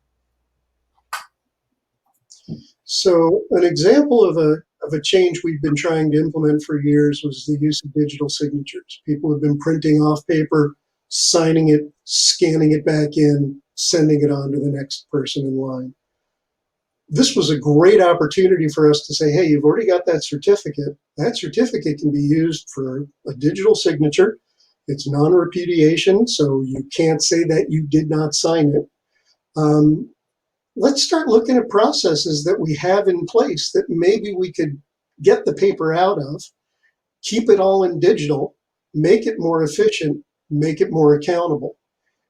So an example of a change we've been trying to implement for years was the use of digital signatures. People have been printing off paper, signing it, scanning it back in, sending it on to the next person in line. This was a great opportunity for us to say, hey, you've already got that certificate. That certificate can be used for a digital signature. It's non-repudiation, so you can't say that you did not sign it. Let's start looking at processes that we have in place that maybe we could get the paper out of, keep it all in digital, make it more efficient, make it more accountable.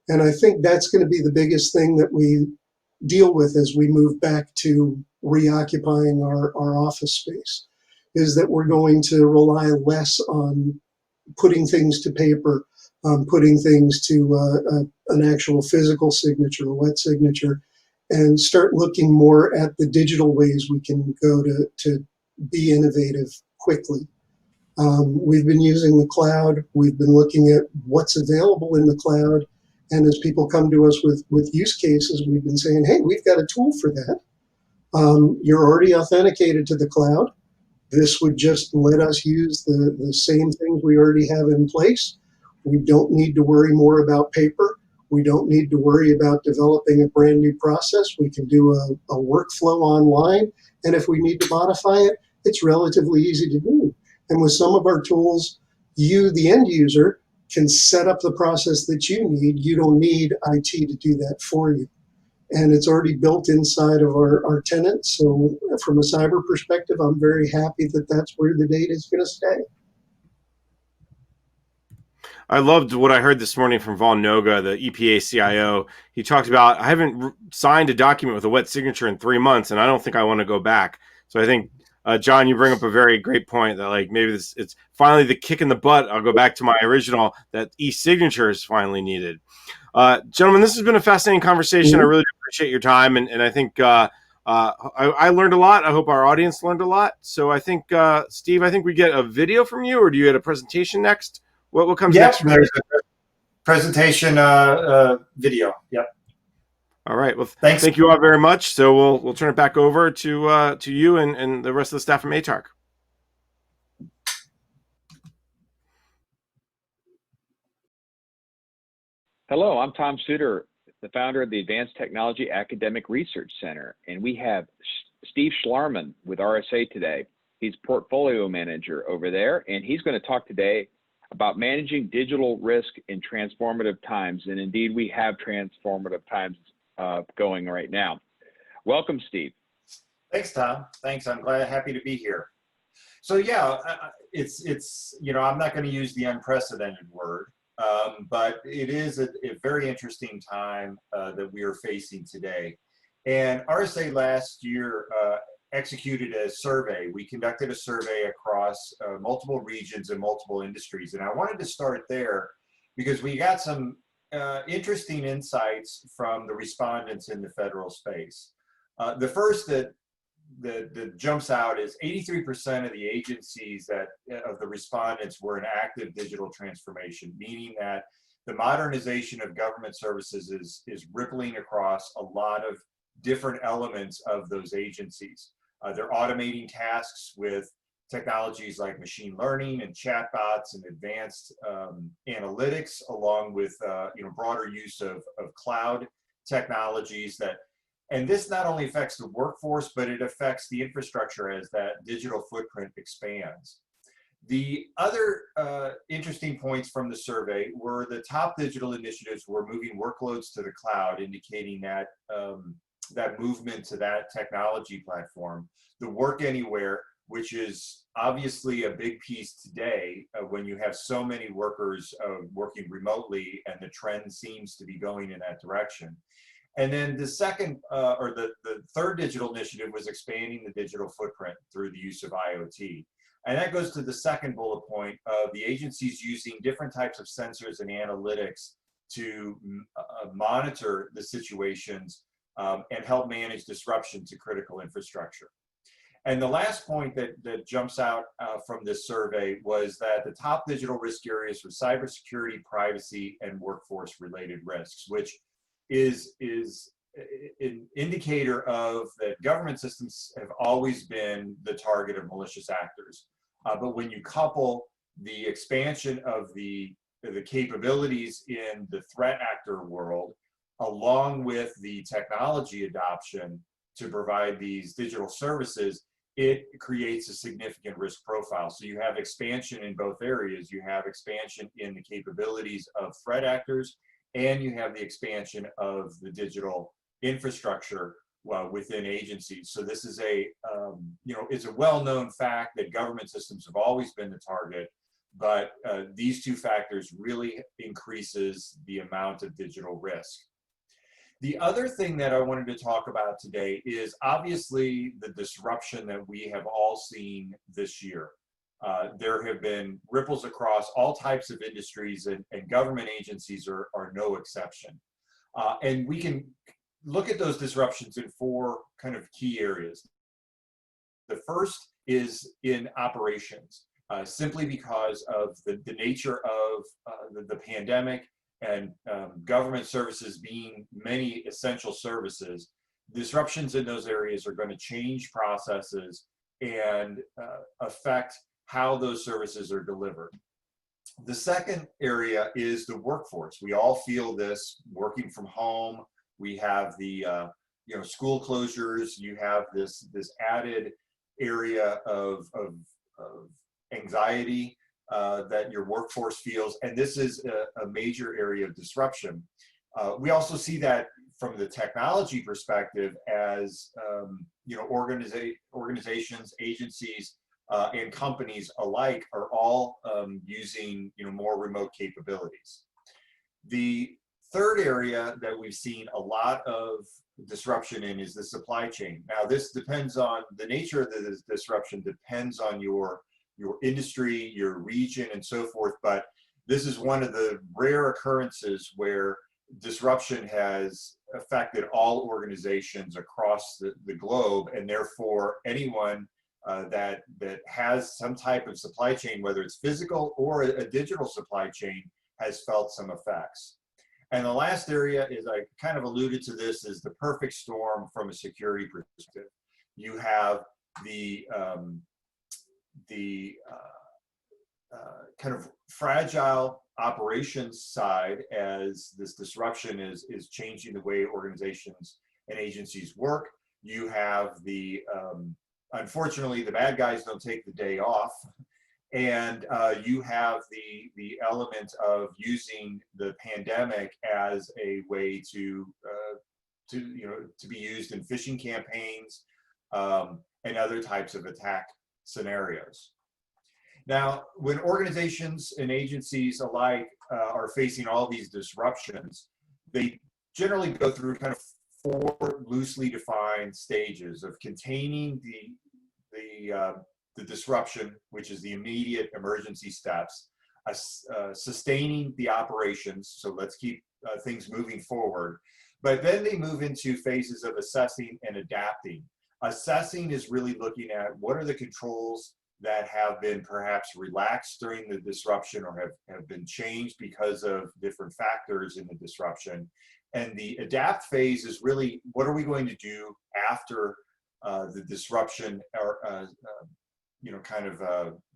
And I think that's going to be the biggest thing that we deal with as we move back to reoccupying our office space, is that we're going to rely less on putting things to paper, putting things to an actual physical signature, a wet signature, and start looking more at the digital ways we can go to be innovative quickly. We've been using the cloud. We've been looking at what's available in the cloud. And as people come to us with use cases, we've been saying, hey, we've got a tool for that. You're already authenticated to the cloud. This would just let us use the same things we already have in place. We don't need to worry more about paper. We don't need to worry about developing a brand new process. We can do a workflow online. And if we need to modify it, it's relatively easy to do. And with some of our tools, you, the end user, can set up the process that you need. You don't need IT to do that for you. and it's already built inside of our tenant. So from a cyber perspective, I'm very happy that that's where the data is going to stay. I loved what I heard this morning from Von Noga, the EPA CIO. He talked about, I haven't signed a document with a wet signature in 3 months, and I don't think I want to go back. So I think, John, you bring up a very great point that like maybe it's finally the kick in the butt. I'll go back to my original, that e-signature is finally needed. Gentlemen, this has been a fascinating conversation. I really appreciate your time, and I think I learned a lot. I hope our audience learned a lot. So I think, Steve, I think we get a video from you, or do you get a presentation next? What comes next? There's a presentation video. Yep. All right. Well, thanks. Thank you all very much. So we'll turn it back over to you and the rest of the staff from ATARC. Hello, I'm Tom Suter, the founder of the Advanced Technology Academic Research Center, and we have Steve Schlarman with RSA today. He's portfolio manager over there, and he's going to talk today about managing digital risk in transformative times. And indeed, we have transformative times going right now. Welcome, Steve. Thanks, Tom. Thanks. I'm happy to be here. So yeah, it's I'm not going to use the unprecedented word, but it is a very interesting time that we are facing today. And RSA last year executed a survey. We conducted a survey across multiple regions and multiple industries. And I wanted to start there because we got some interesting insights from the respondents in the federal space. The first that jumps out is 83% of the agencies of the respondents were in active digital transformation, meaning that the modernization of government services is rippling across a lot of different elements of those agencies. They're automating tasks with technologies like machine learning and chatbots and advanced analytics, along with broader use of cloud technologies and this not only affects the workforce, but it affects the infrastructure as that digital footprint expands. The other interesting points from the survey were the top digital initiatives were moving workloads to the cloud, indicating that that movement to that technology platform. The work anywhere, which is obviously a big piece today when you have so many workers working remotely, and the trend seems to be going in that direction. And then the second, or the third digital initiative was expanding the digital footprint through the use of IoT. And that goes to the second bullet point of the agencies using different types of sensors and analytics to monitor the situations and help manage disruption to critical infrastructure. And the last point that jumps out from this survey was that the top digital risk areas were cybersecurity, privacy, and workforce-related risks, which is an indicator of that government systems have always been the target of malicious actors. But when you couple the expansion of the capabilities in the threat actor world, along with the technology adoption to provide these digital services, it creates a significant risk profile. So you have expansion in both areas. You have expansion in the capabilities of threat actors, and you have the expansion of the digital infrastructure within agencies. So this is it's a well-known fact that government systems have always been the target, but these two factors really increases the amount of digital risk. The other thing that I wanted to talk about today is obviously the disruption that we have all seen this year. There have been ripples across all types of industries, and government agencies are no exception. And we can look at those disruptions in four kind of key areas. The first is in operations, simply because of the nature of the pandemic and government services being many essential services. Disruptions in those areas are going to change processes and affect how those services are delivered. The second area is the workforce. We all feel this working from home. We have the school closures. You have this added area of anxiety that your workforce feels, and this is a major area of disruption. We also see that from the technology perspective, as you know, organizations, agencies, and companies alike are all using, you know, more remote capabilities. The third area that we've seen a lot of disruption in is the supply chain. Now, this depends on the nature of the disruption, depends on your industry, your region, and so forth. But this is one of the rare occurrences where disruption has affected all organizations across the globe, and therefore anyone that has some type of supply chain, whether it's physical or a digital supply chain, has felt some effects. And the last area is, I kind of alluded to this, is the perfect storm from a security perspective. You have the kind of fragile operations side, as this disruption is changing the way organizations and agencies work. You have the, unfortunately, the bad guys don't take the day off. And you have the element of using the pandemic as a way to be used in phishing campaigns and other types of attack scenarios. Now, when organizations and agencies alike are facing all these disruptions, they generally go through kind of 4 loosely defined stages of containing the disruption, which is the immediate emergency steps, sustaining the operations, so let's keep things moving forward. But then they move into phases of assessing and adapting. Assessing is really looking at what are the controls that have been perhaps relaxed during the disruption or have been changed because of different factors in the disruption. And the adapt phase is really, what are we going to do after the disruption, or you know, kind of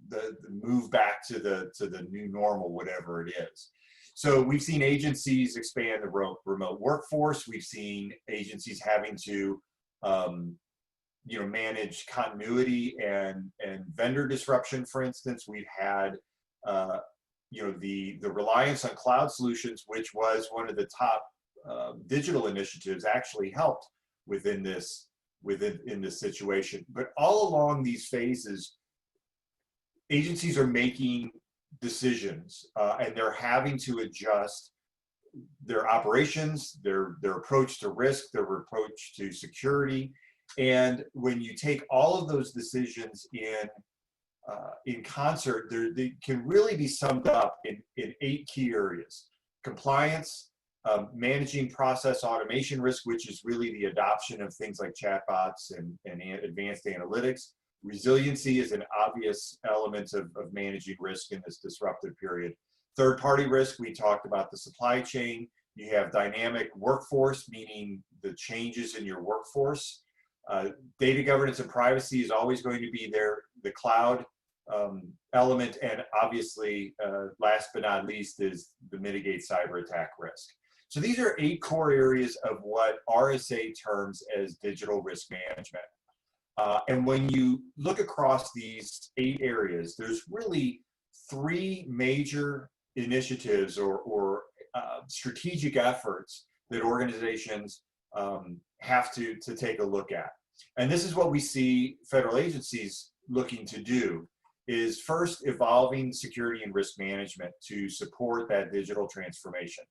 the move back to the new normal, whatever it is. So we've seen agencies expand the remote workforce. We've seen agencies having to you know, manage continuity and vendor disruption. For instance, we've had you know, the reliance on cloud solutions, which was one of the top digital initiatives, actually helped within this situation. But all along these phases, agencies are making decisions and they're having to adjust their operations, their approach to risk, their approach to security. And when you take all of those decisions in concert, they can really be summed up in 8 key areas: compliance, managing process automation risk, which is really the adoption of things like chatbots and advanced analytics. Resiliency is an obvious element of managing risk in this disruptive period. Third-party risk, we talked about the supply chain. You have dynamic workforce, meaning the changes in your workforce. Data governance and privacy is always going to be there. The cloud element, and obviously, last but not least, is the mitigate cyber attack risk. So these are 8 core areas of what RSA terms as digital risk management. And when you look across these 8 areas, there's really 3 major initiatives or strategic efforts that organizations have to take a look at. And this is what we see federal agencies looking to do, is first evolving security and risk management to support that digital transformation.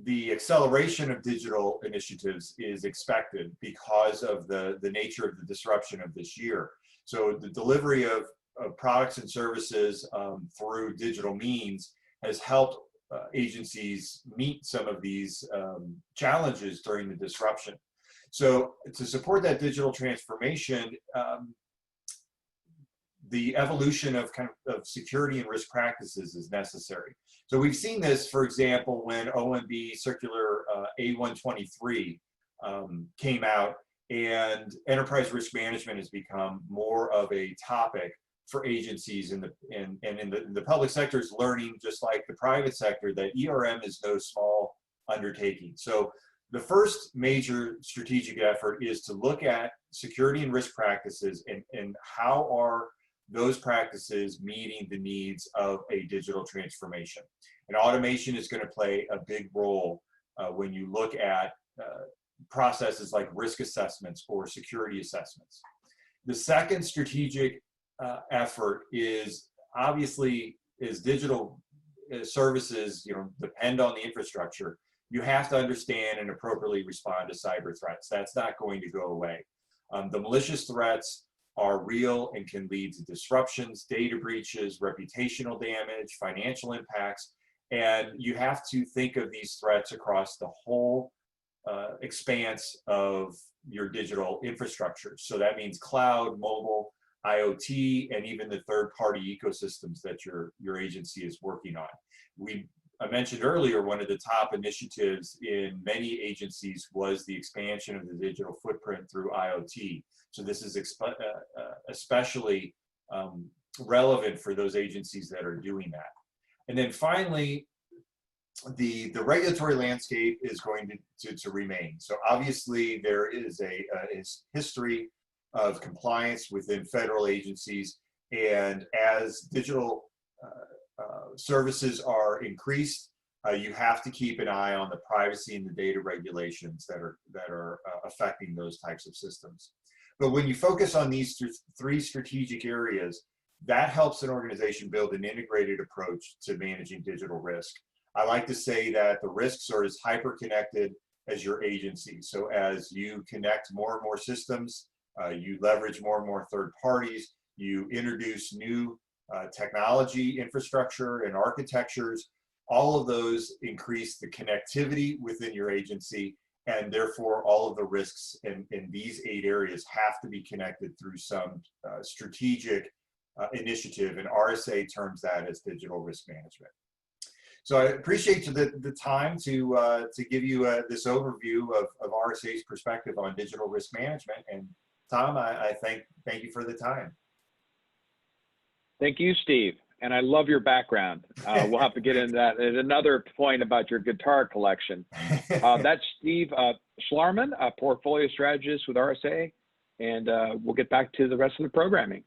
The acceleration of digital initiatives is expected because of the nature of the disruption of this year. So the delivery of products and services through digital means has helped agencies meet some of these challenges during the disruption. So to support that digital transformation, the evolution of security and risk practices is necessary. So we've seen this, for example, when OMB Circular A123 came out, and enterprise risk management has become more of a topic for agencies in the public sector is learning, just like the private sector, that ERM is no small undertaking. So the first major strategic effort is to look at security and risk practices and how are those practices meeting the needs of a digital transformation. And automation is going to play a big role when you look at processes like risk assessments or security assessments. The second strategic effort is obviously is digital services, depend on the infrastructure. You have to understand and appropriately respond to cyber threats. That's not going to go away. The malicious threats are real and can lead to disruptions, data breaches, reputational damage, financial impacts, and you have to think of these threats across the whole expanse of your digital infrastructure. So that means cloud, mobile, IoT, and even the third-party ecosystems that your agency is working on. I mentioned earlier, one of the top initiatives in many agencies was the expansion of the digital footprint through IoT. So this is especially relevant for those agencies that are doing that. And then finally, the regulatory landscape is going to remain. So obviously there is a history of compliance within federal agencies, and as digital services are increased, you have to keep an eye on the privacy and the data regulations that are affecting those types of systems. But when you focus on these three strategic areas, that helps an organization build an integrated approach to managing digital risk. I like to say that the risks are as hyper-connected as your agency. So as you connect more and more systems, you leverage more and more third parties, you introduce new technology, infrastructure, and architectures, all of those increase the connectivity within your agency, and therefore all of the risks in these 8 areas have to be connected through some strategic initiative, and RSA terms that as digital risk management. So I appreciate the time to give you this overview of RSA's perspective on digital risk management. And Tom, I thank you for the time. Thank you, Steve. And I love your background. We'll have to get into that at another point about your guitar collection. That's Steve Schlarman, a portfolio strategist with RSA. And we'll get back to the rest of the programming.